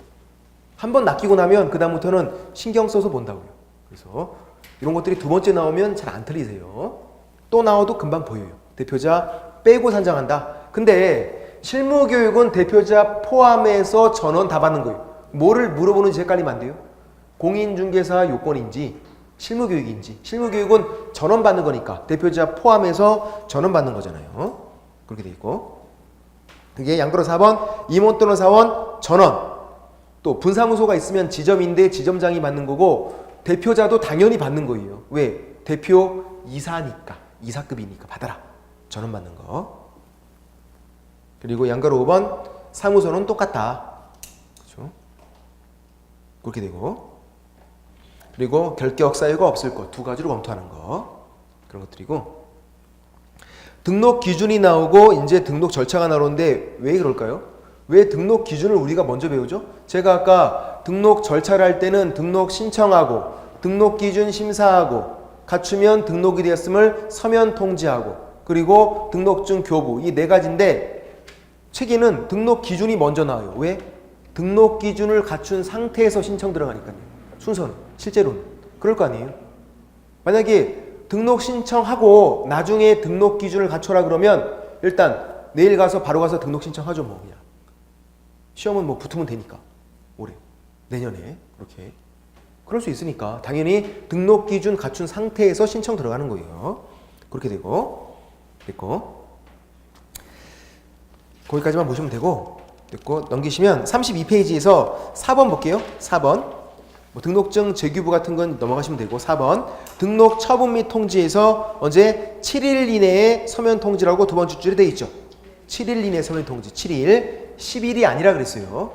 한번 낚이고 나면 그 다음부터는 신경 써서 본다고요. 그래서 이런 것들이 두 번째 나오면 잘 안 틀리세요. 또 나와도 금방 보여요. 대표자 빼고 산정한다. 근데 실무교육은 대표자 포함해서 전원 다 받는 거예요. 뭐를 물어보는지 헷갈리면 안 돼요. 공인중개사 요건인지 실무교육인지. 실무교육은 전원 받는 거니까 대표자 포함해서 전원 받는 거잖아요. 그렇게 돼 있고, 그게 양가로 4번 임원 또는 사원 전원. 또 분사무소가 있으면 지점인데 지점장이 받는 거고, 대표자도 당연히 받는 거예요. 왜? 대표 이사니까, 이사급이니까 받아라. 전원 받는 거. 그리고 양가로 5번 사무소는 똑같다. 그렇죠? 그렇게 되고, 그리고 결격 사유가 없을 것 두 가지로 검토하는 거, 그런 것들이고, 등록 기준이 나오고 이제 등록 절차가 나오는데 왜 그럴까요? 왜 등록 기준을 우리가 먼저 배우죠? 제가 아까 등록 절차를 할 때는 등록 신청하고 등록 기준 심사하고 갖추면 등록이 되었음을 서면 통지하고 그리고 등록증 교부, 이 네 가지인데 책에는 등록 기준이 먼저 나와요. 왜? 등록 기준을 갖춘 상태에서 신청 들어가니까요. 순서는 실제로는 그럴 거 아니에요. 만약에 등록 신청하고 나중에 등록 기준을 갖춰라 그러면 일단 내일 가서 바로 가서 등록 신청하죠. 뭐 그냥 시험은 뭐 붙으면 되니까 올해 내년에 그렇게 그럴 수 있으니까 당연히 등록 기준 갖춘 상태에서 신청 들어가는 거예요. 그렇게 되고 됐고, 거기까지만 보시면 되고 됐고, 넘기시면 32페이지에서 4번 볼게요. 4번 뭐 등록증 재규부 같은 건 넘어가시면 되고, 4번 등록 처분 및 통지에서 언제 7일 이내에 서면 통지라고 두 번째 줄에 돼 있죠. 7일 이내 서면 통지, 7일 10일이 아니라 그랬어요.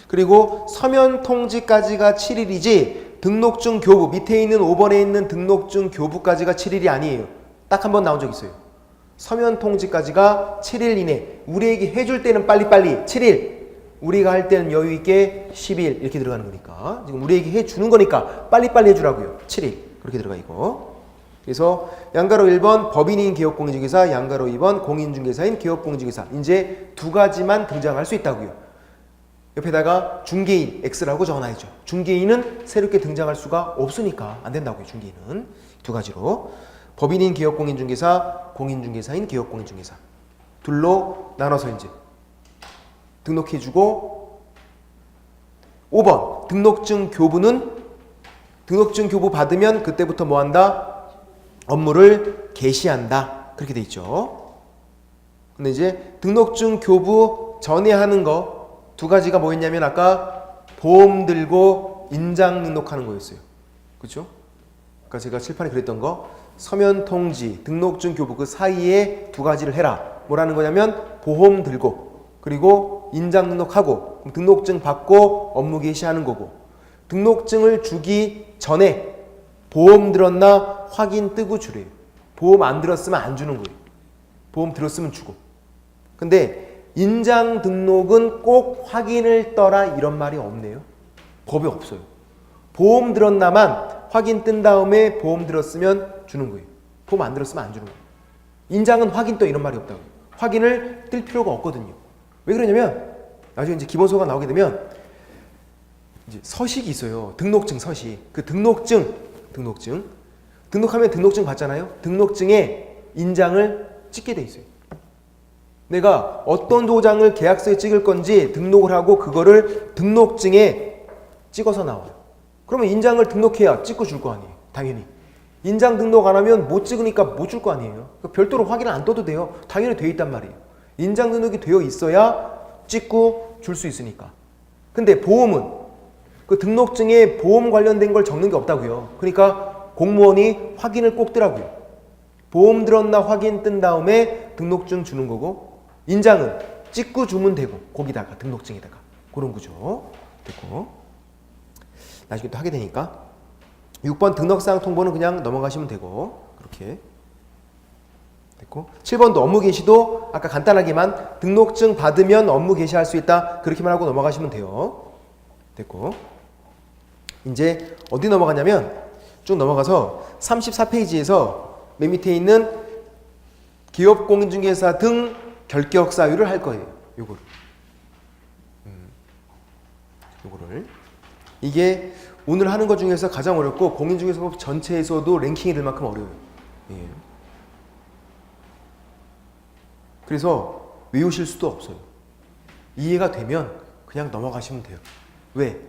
그리고 서면 통지까지가 7일이지 등록증 교부 밑에 있는 5번에 있는 등록증 교부까지가 7일이 아니에요. 딱 한 번 나온 적 있어요. 서면 통지까지가 7일 이내. 우리에게 해줄 때는 빨리빨리 7일, 우리가 할 때는 여유 있게 10일 이렇게 들어가는 거니까 지금 우리에게 해주는 거니까 빨리빨리 해주라고요. 7일 그렇게 들어가 있고, 그래서 양가로 1번 법인인 기업공인중개사, 양가로 2번 공인중개사인 기업공인중개사, 이제 두 가지만 등장할 수 있다고요. 옆에다가 중개인 X라고 적어놔야죠. 중개인은 새롭게 등장할 수가 없으니까 안 된다고요. 중개인은 두 가지로 법인인 기업공인중개사, 공인중개사인 기업공인중개사 둘로 나눠서 이제 등록해주고, 5번 등록증 교부는 등록증 교부 받으면 그때부터 뭐 한다? 업무를 개시한다. 그렇게 돼 있죠. 근데 이제 등록증 교부 전에 하는 거 두 가지가 뭐였냐면 아까 보험 들고 인장 등록하는 거였어요. 그렇죠? 아까 제가 칠판에 그랬던 거 서면 통지, 등록증 교부 그 사이에 두 가지를 해라. 뭐라는 거냐면 보험 들고 그리고 인장 등록하고 등록증 받고 업무 개시하는 거고, 등록증을 주기 전에 보험 들었나 확인 뜨고 주래요. 보험 안 들었으면 안 주는 거예요. 보험 들었으면 주고. 근데 인장 등록은 꼭 확인을 떠라 이런 말이 없네요. 법에 없어요. 보험 들었나만 확인 뜬 다음에 보험 들었으면 주는 거예요. 보험 안 들었으면 안 주는 거예요. 인장은 확인 떠 이런 말이 없다고요. 확인을 뜰 필요가 없거든요. 왜 그러냐면 나중에 이제 기본소가 나오게 되면 이제 서식이 있어요. 등록증 서식. 그 등록증 등록하면 등록증 받잖아요. 등록증에 인장을 찍게 돼 있어요. 내가 어떤 도장을 계약서에 찍을 건지 등록을 하고 그거를 등록증에 찍어서 나와요. 그러면 인장을 등록해야 찍고 줄 거 아니에요. 당연히. 인장 등록 안 하면 못 찍으니까 못 줄 거 아니에요. 별도로 확인을 안 떠도 돼요. 당연히 돼 있단 말이에요. 인장 등록이 되어 있어야 찍고 줄 수 있으니까. 근데 보험은 그 등록증에 보험 관련된 걸 적는 게 없다고요. 그러니까 공무원이 확인을 꼭 뜨라고요. 보험 들었나 확인 뜬 다음에 등록증 주는 거고, 인장은 찍고 주면 되고 거기다가 등록증에다가 그런 거죠. 됐고, 나중에 또 하게 되니까 6번 등록사항 통보는 그냥 넘어가시면 되고 그렇게 됐고, 7번도 업무 개시도 아까 간단하게만 등록증 받으면 업무 개시할 수 있다 그렇게만 하고 넘어가시면 돼요. 됐고, 이제 어디 넘어가냐면 쭉 넘어가서 34페이지에서 맨 밑에 있는 기업 공인중개사 등 결격 사유를 할 거예요. 요거를. 요거를. 이게 오늘 하는 것 중에서 가장 어렵고 공인중개사법 전체에서도 랭킹이 될 만큼 어려워요. 예. 그래서 외우실 수도 없어요. 이해가 되면 그냥 넘어가시면 돼요. 왜?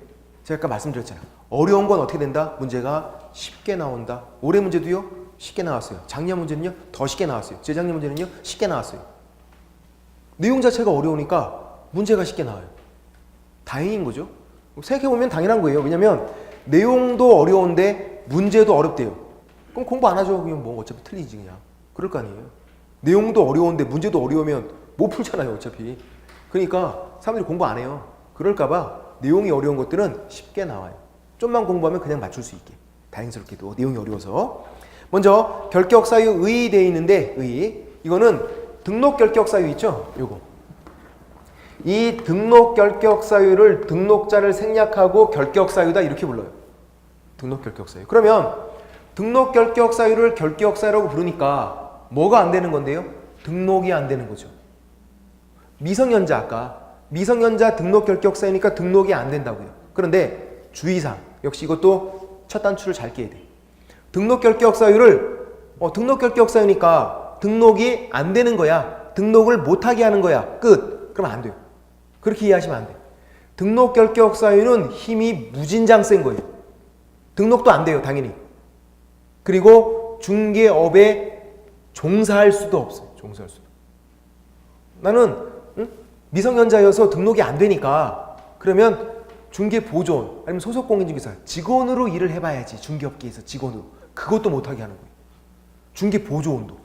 제가 아까 말씀드렸잖아요. 어려운 건 어떻게 된다? 문제가 쉽게 나온다. 올해 문제도요? 쉽게 나왔어요. 작년 문제는요? 더 쉽게 나왔어요. 재작년 문제는요? 쉽게 나왔어요. 내용 자체가 어려우니까 문제가 쉽게 나와요. 다행인 거죠. 생각해보면 당연한 거예요. 왜냐면 내용도 어려운데 문제도 어렵대요. 그럼 공부 안 하죠. 그냥 뭐 어차피 틀리지 그냥. 그럴 거 아니에요. 내용도 어려운데 문제도 어려우면 못 풀잖아요. 어차피. 그러니까 사람들이 공부 안 해요. 그럴까봐 내용이 어려운 것들은 쉽게 나와요. 좀만 공부하면 그냥 맞출 수 있게. 다행스럽게도 내용이 어려워서. 먼저 결격 사유 의 되어 있는데 의. 이거는 등록 결격 사유 있죠? 요거. 이 등록 결격 사유를 등록자를 생략하고 결격 사유다 이렇게 불러요. 등록 결격 사유. 그러면 등록 결격 사유를 결격 사유라고 부르니까 뭐가 안 되는 건데요? 등록이 안 되는 거죠. 미성년자 아까 미성년자 등록 결격 사유니까 등록이 안 된다고요. 그런데 주의사항 역시 이것도 첫 단추를 잘 깨야 돼. 등록 결격 사유를 등록 결격 사유니까 등록이 안 되는 거야. 등록을 못하게 하는 거야. 끝. 그러면 안 돼요. 그렇게 이해하시면 안 돼. 등록 결격 사유는 힘이 무진장 센 거예요. 등록도 안 돼요. 당연히. 그리고 중개업에 종사할 수도 없어요. 종사할 수도. 나는 미성년자여서 등록이 안 되니까 그러면 중개보조원 아니면 소속공인중개사 직원으로 일을 해봐야지. 중개업계에서 직원으로. 그것도 못하게 하는 거예요. 중개보조원도.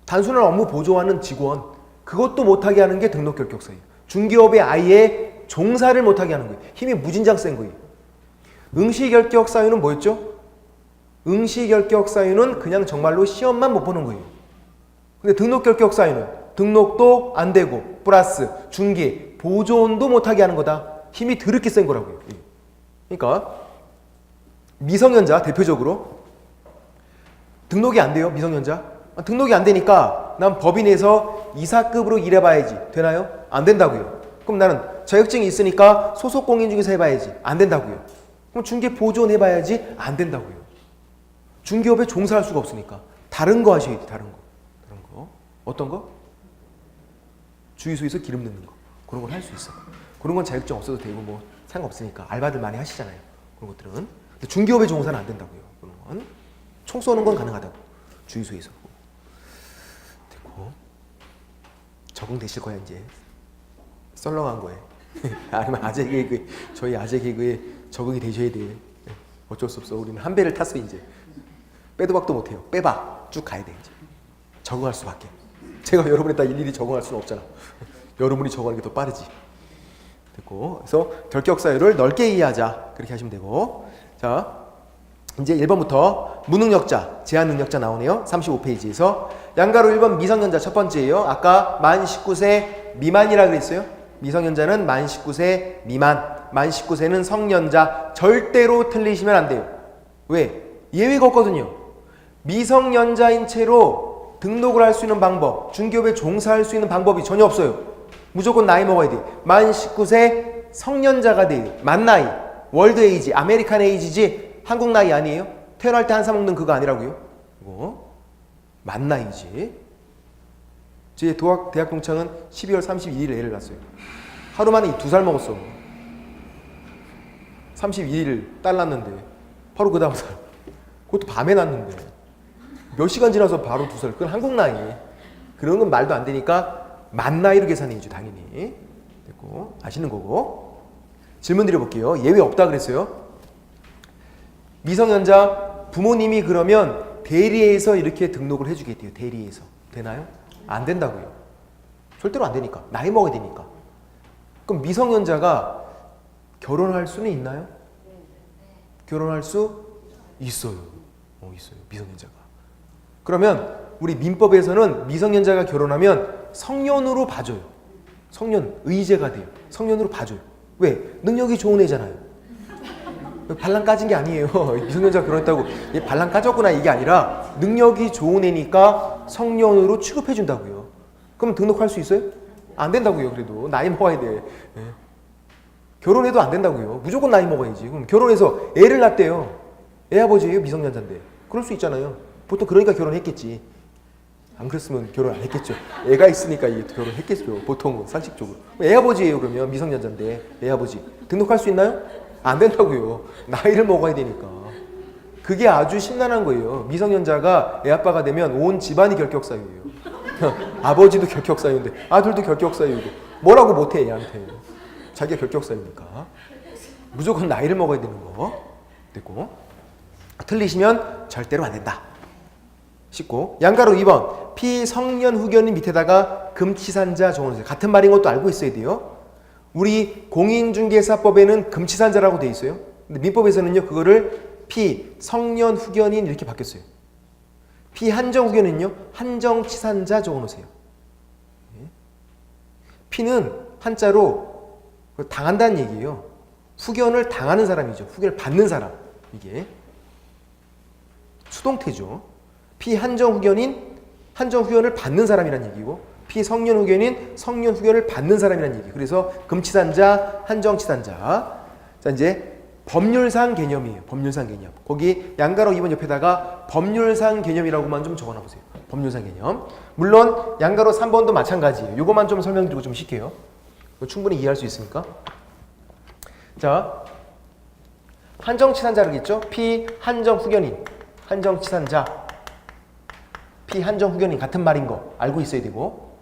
단순한 업무 보조하는 직원 그것도 못하게 하는 게 등록 결격 사유. 중개업에 아예 종사를 못하게 하는 거예요. 힘이 무진장 센 거예요. 응시 결격 사유는 뭐였죠? 응시 결격 사유는 그냥 정말로 시험만 못 보는 거예요. 근데 등록 결격 사유는 등록도 안 되고 플러스 중개, 보조원도 못하게 하는 거다. 힘이 더럽게 센 거라고요. 그러니까 미성년자 대표적으로 등록이 안 돼요. 미성년자. 등록이 안 되니까 난 법인에서 이사급으로 일해봐야지. 되나요? 안 된다고요. 그럼 나는 자격증이 있으니까 소속공인중개사 해봐야지. 안 된다고요. 그럼 중개보조원 해봐야지. 안 된다고요. 중개업에 종사할 수가 없으니까 다른 거 하셔야 돼. 다른 거. 어떤 거? 주유소에서 기름 넣는 거. 그런 걸 할 수 있어. 그런 건 자격증 없어도 되고 뭐 상관없으니까 알바들 많이 하시잖아요. 그런 것들은. 근데 중개업에 종사는 안 된다고요. 그런 건. 총 쏘는 건 가능하다고. 주유소에서. 됐고. 적응되실 거야 이제. 썰렁한 거에. 아니면 아재 개그 저희 아재 개그에 적응이 되셔야 돼. 어쩔 수 없어. 우리는 한 배를 탔어 이제. 빼도 박도 못해요. 빼박 쭉 가야 돼 이제. 적응할 수밖에. 제가 여러분에다 일일이 적응할 수는 없잖아. 여러분이 적응하는 게 더 빠르지. 됐고. 그래서 결격 사유를 넓게 이해하자. 그렇게 하시면 되고. 자, 이제 1번부터 무능력자, 제한 능력자 나오네요. 35페이지에서 양가로 1번 미성년자 첫 번째예요. 아까 만 19세 미만이라 그랬어요. 미성년자는 만 19세 미만, 만 19세는 성년자. 절대로 틀리시면 안 돼요. 왜? 예외가 없거든요. 미성년자인 채로 등록을 할 수 있는 방법, 중개업에 종사할 수 있는 방법이 전혀 없어요. 무조건 나이 먹어야 돼. 만 19세 성년자가 돼요. 만 나이, 월드 에이지, 아메리칸 에이지지 한국 나이 아니에요? 태어날 때 한 사 먹는 그거 아니라고요? 이거 만 나이지. 제 대학 동창은 12월 31일에 애를 낳았어요. 하루 만에 2살 먹었어. 31일 딸 낳는데 바로 그 다음 살. 그것도 밤에 낳는데 몇 시간 지나서 바로 2살. 그건 한국 나이. 그런 건 말도 안 되니까 만 나이로 계산해야죠. 당연히. 됐고 아시는 거고. 질문 드려볼게요. 예외 없다 그랬어요. 미성년자 부모님이 그러면 대리해서 이렇게 등록을 해주겠대요. 대리해서. 되나요? 안 된다고요. 절대로 안 되니까. 나이 먹어야 되니까. 그럼 미성년자가 결혼할 수는 있나요? 결혼할 수 있어요. 있어요. 미성년자가. 그러면 우리 민법에서는 미성년자가 결혼하면 성년으로 봐줘요. 성년, 의제가 돼요. 성년으로 봐줘요. 왜? 능력이 좋은 애잖아요. 반란 까진 게 아니에요. 미성년자 결혼했다고 얘 반란 까졌구나 이게 아니라 능력이 좋은 애니까 성년으로 취급해 준다고요. 그럼 등록할 수 있어요? 안 된다고요. 그래도 나이 먹어야 돼. 예. 결혼해도 안 된다고요. 무조건 나이 먹어야지. 그럼 결혼해서 애를 낳대요. 애 아버지예요. 미성년자인데. 그럴 수 있잖아요. 보통 그러니까 결혼했겠지. 안 그랬으면 결혼 안 했겠죠. 애가 있으니까 결혼했겠죠. 보통은 상식적으로. 애 아버지예요. 그러면 미성년자인데 애 아버지 등록할 수 있나요? 안 된다고요. 나이를 먹어야 되니까. 그게 아주 심란한 거예요. 미성년자가 애 아빠가 되면 온 집안이 결격사유예요. 아버지도 결격사유인데 아들도 결격사유고 뭐라고 못해 애한테. 자기가 결격사유니까. 무조건 나이를 먹어야 되는 거. 됐고. 틀리시면 절대로 안 된다. 쉽고. 양가로 2번. 피성년 후견인 밑에다가 금치산자 정원세. 같은 말인 것도 알고 있어야 돼요. 우리 공인중개사법에는 금치산자라고 돼 있어요. 근데 민법에서는요. 그거를 피성년 후견인 이렇게 바뀌었어요. 피한정 후견인요. 한정치산자 적어놓으세요. 피는 한자로 당한다는 얘기예요. 후견을 당하는 사람이죠. 후견을 받는 사람. 이게 수동태죠. 피한정 후견인 한정 후견을 받는 사람이란 얘기고 피성년 후견인 성년 후견을 받는 사람이란 얘기. 그래서 금치산자, 한정치산자. 자 이제 법률상 개념이에요. 법률상 개념. 거기 양가로 2번 옆에다가 법률상 개념이라고만 좀 적어놔보세요. 법률상 개념. 물론 양가로 3번도 마찬가지예요. 이것만 좀 설명드리고 좀 쉴게요. 충분히 이해할 수 있으니까. 자, 한정치산자를 있죠. 피한정 후견인, 한정치산자, 피한정 후견인 같은 말인 거 알고 있어야 되고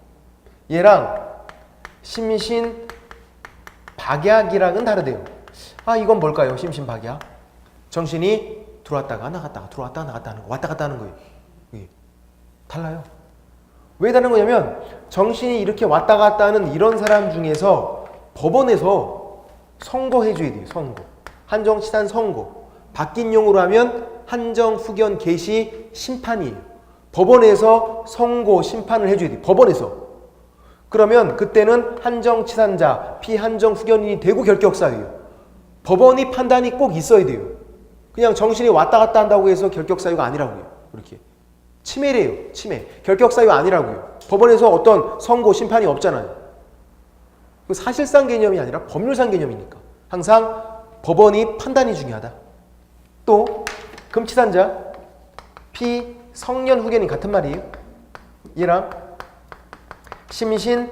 얘랑 심신 박약이랑은 다르대요. 아 이건 뭘까요? 심신 박약. 정신이 들어왔다가 나갔다가 들어왔다가 나갔다 하는 거. 왔다 갔다 하는 거예요. 이게 달라요. 왜 다른 거냐면 정신이 이렇게 왔다 갔다 하는 이런 사람 중에서 법원에서 선고해줘야 돼요. 선고. 한정치산 선고. 바뀐 용어로 하면 한정 후견 개시 심판이에요. 법원에서 선고 심판을 해줘야 돼요. 법원에서. 그러면 그때는 한정치산자 피한정 후견인이 되고 결격사유예요. 법원이 판단이 꼭 있어야 돼요. 그냥 정신이 왔다 갔다 한다고 해서 결격사유가 아니라고요. 이렇게 침해래요. 침해. 결격사유가 아니라고요. 법원에서 어떤 선고 심판이 없잖아요. 사실상 개념이 아니라 법률상 개념이니까 항상 법원이 판단이 중요하다. 또 금치산자 피성년 후견인 같은 말이에요. 얘랑 심신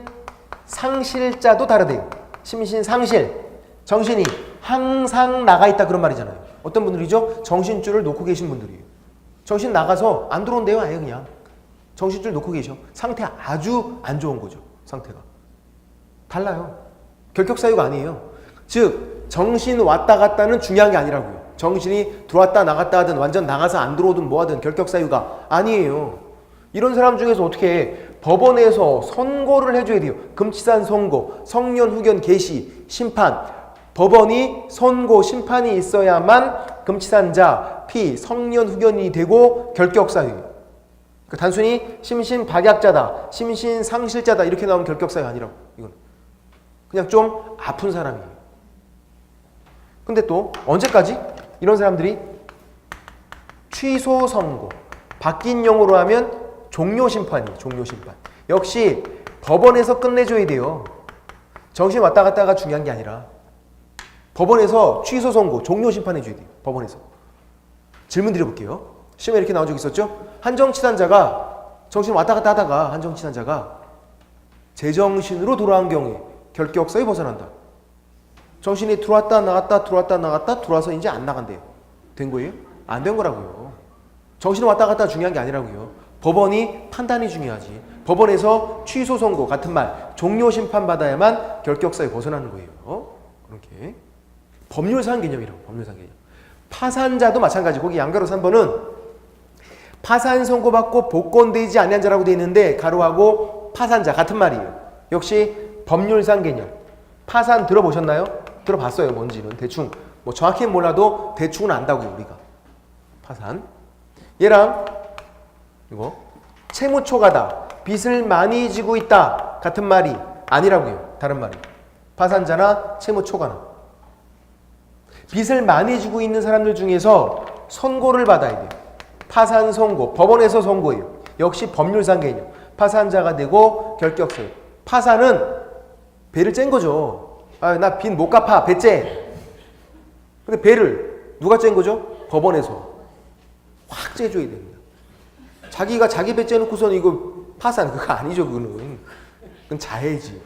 상실자도 다르대요. 심신 상실. 정신이 항상 나가 있다 그런 말이잖아요. 어떤 분들이죠? 정신줄을 놓고 계신 분들이에요. 정신 나가서 안 들어온대요. 아예 그냥. 정신줄 놓고 계셔. 상태 아주 안 좋은 거죠. 상태가. 달라요. 결격사유가 아니에요. 즉 정신 왔다 갔다는 중요한 게 아니라고요. 정신이 들어왔다 나갔다 하든 완전 나가서 안 들어오든 뭐하든 결격사유가 아니에요. 이런 사람 중에서 어떻게 법원에서 선고를 해줘야 돼요. 금치산 선고, 성년 후견 개시, 심판. 법원이 선고, 심판이 있어야만 금치산자, 피성년 후견이 되고 결격사유. 그러니까 단순히 심신박약자다, 심신상실자다 이렇게 나오면 결격사유 아니라고. 이건 그냥 좀 아픈 사람이에요. 근데 또 언제까지? 이런 사람들이 취소 선고, 바뀐 용어로 하면 종료심판이에요. 종료심판. 역시 법원에서 끝내줘야 돼요. 정신 왔다 갔다가 중요한 게 아니라 법원에서 취소 선고, 종료심판 해줘야 돼요. 법원에서. 질문 드려볼게요. 시험에 이렇게 나온 적 있었죠? 한정치산자가 정신 왔다 갔다 하다가 한정치산자가 제정신으로 돌아온 경우에 결격사유 벗어난다. 정신이 들어왔다 나갔다 들어왔다 나갔다 들어와서 이제 안 나간대요. 된 거예요? 안 된 거라고요. 정신이 왔다 갔다 중요한 게 아니라고요. 법원이 판단이 중요하지. 법원에서 취소 선고 같은 말 종료 심판 받아야만 결격사유 벗어나는 거예요. 그렇게 법률상 개념이라고. 법률상 개념. 파산자도 마찬가지. 거기 양가로 3번은 파산 선고받고 복권되지 아니한 자라고 되어 있는데 가로하고 파산자 같은 말이에요. 역시 법률상 개념. 파산 들어보셨나요? 들어봤어요. 뭔지는 대충 뭐 정확히는 몰라도 대충은 안다고요. 우리가 파산. 얘랑 이거 채무초과다. 빚을 많이 지고 있다. 같은 말이 아니라고요. 다른 말이. 파산자나 채무초과나. 빚을 많이 지고 있는 사람들 중에서 선고를 받아야 돼요. 파산 선고, 법원에서 선고해요. 역시 법률상 개념. 파산자가 되고 결격사유. 파산은 배를 짠 거죠. 아, 나 빚 못 갚아, 배 째. 근데 배를 누가 짠 거죠? 법원에서 확 째줘야 됩니다. 자기가 자기 배 째놓고서는 이거 파산 그거 아니죠. 그건 자해지.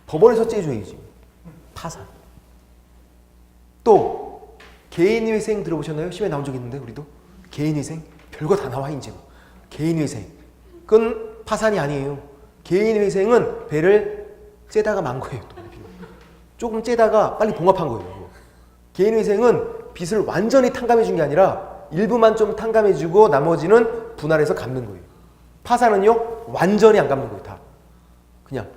법원에서 째줘야지. 파산. 또 개인회생 들어보셨나요? 시험에 나온 적 있는데 우리도 개인회생 별거 다 나와 이제. 개인회생 그건 파산이 아니에요. 개인회생은 배를 째다가 만 거예요. 또. 조금 째다가 빨리 봉합한 거예요. 개인회생은 빚을 완전히 탕감해 준 게 아니라 일부만 좀 탕감해 주고 나머지는 분할해서 갚는 거예요. 파산은요 완전히 안 갚는 거예요. 다 그냥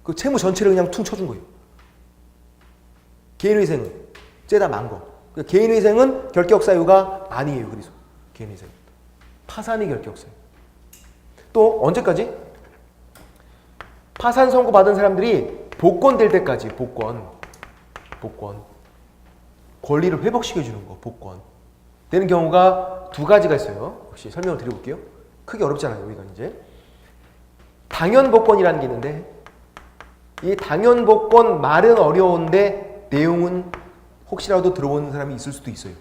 그 채무 전체를 그냥 퉁 쳐준 거예요. 개인회생은 째다 만 거. 개인회생은 결격사유가 아니에요. 그래서 개인회생 파산이 결격사유. 또 언제까지? 파산 선고 받은 사람들이 복권될 때까지. 복권 권리를 회복시켜주는 거. 복권 되는 경우가 두 가지가 있어요. 혹시 설명을 드려볼게요. 크게 어렵잖아요. 여기가 이제 당연복권이라는 게 있는데 이 당연복권 말은 어려운데 내용은 혹시라도 들어보는 사람이 있을 수도 있어요.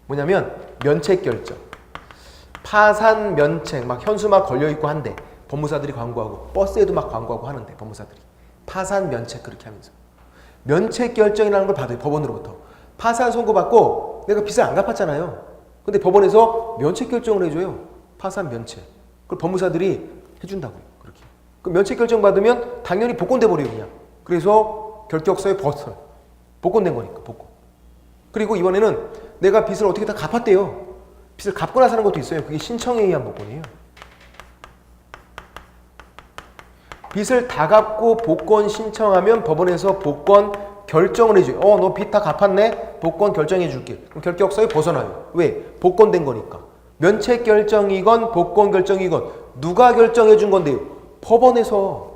뭐냐면 면책결정, 파산 면책, 막 현수 막 걸려있고 한데 법무사들이 광고하고 버스에도 막 광고하고 하는데 법무사들이 파산 면책 그렇게 하면서 면책결정이라는 걸 받아요. 법원으로부터. 파산 선고받고 내가 빚을 안 갚았잖아요. 근데 법원에서 면책결정을 해줘요. 파산 면책. 그걸 법무사들이 해준다고요. 그렇게. 그 면책결정 받으면 당연히 복권돼 버려요. 그냥. 그래서 결격서에 벗어요. 복권된 거니까. 복권. 그리고 이번에는 내가 빚을 어떻게 다 갚았대요. 빚을 갚고 나서 하는 것도 있어요. 그게 신청에 의한 복권이에요. 빚을 다 갚고 복권 신청하면 법원에서 복권 결정을 해줘요. 너 빚 다 갚았네? 복권 결정해 줄게. 그럼 결격서에 벗어나요. 왜? 복권된 거니까. 면책 결정이건 복권 결정이건 누가 결정해 준 건데요? 법원에서.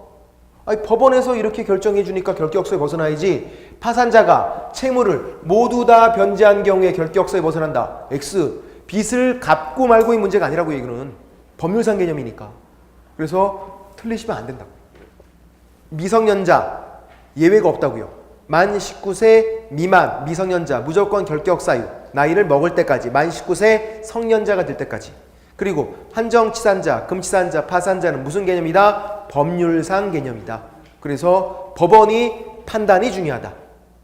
아니, 법원에서 이렇게 결정해 주니까 결격서에 벗어나야지. 파산자가 채무를 모두 다 변제한 경우에 결격서에 벗어난다. X. 빚을 갚고 말고의 문제가 아니라고 이거는. 법률상 개념이니까. 그래서 틀리시면 안 된다고. 미성년자 예외가 없다고요. 만 19세 미만 미성년자 무조건 결격사유. 나이를 먹을 때까지. 만 19세 성년자가 될 때까지. 그리고 한정치산자, 금치산자, 파산자는 무슨 개념이다? 법률상 개념이다. 그래서 법원이 판단이 중요하다.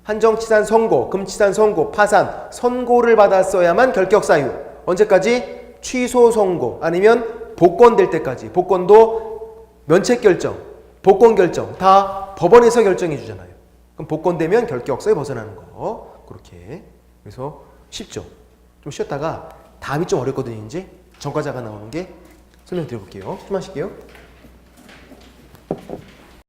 한정치산 선고, 금치산 선고, 파산, 선고를 받았어야만 결격사유. 언제까지? 취소 선고 아니면 복권될 때까지. 복권도 면책결정, 복권결정 다 법원에서 결정해 주잖아요. 그럼 복권되면 결격서에 벗어나는 거. 그렇게. 그래서 쉽죠. 좀 쉬었다가 다음이 좀 어렵거든요. 이제 전과자가 나오는 게 설명드려볼게요. 좀 하실게요.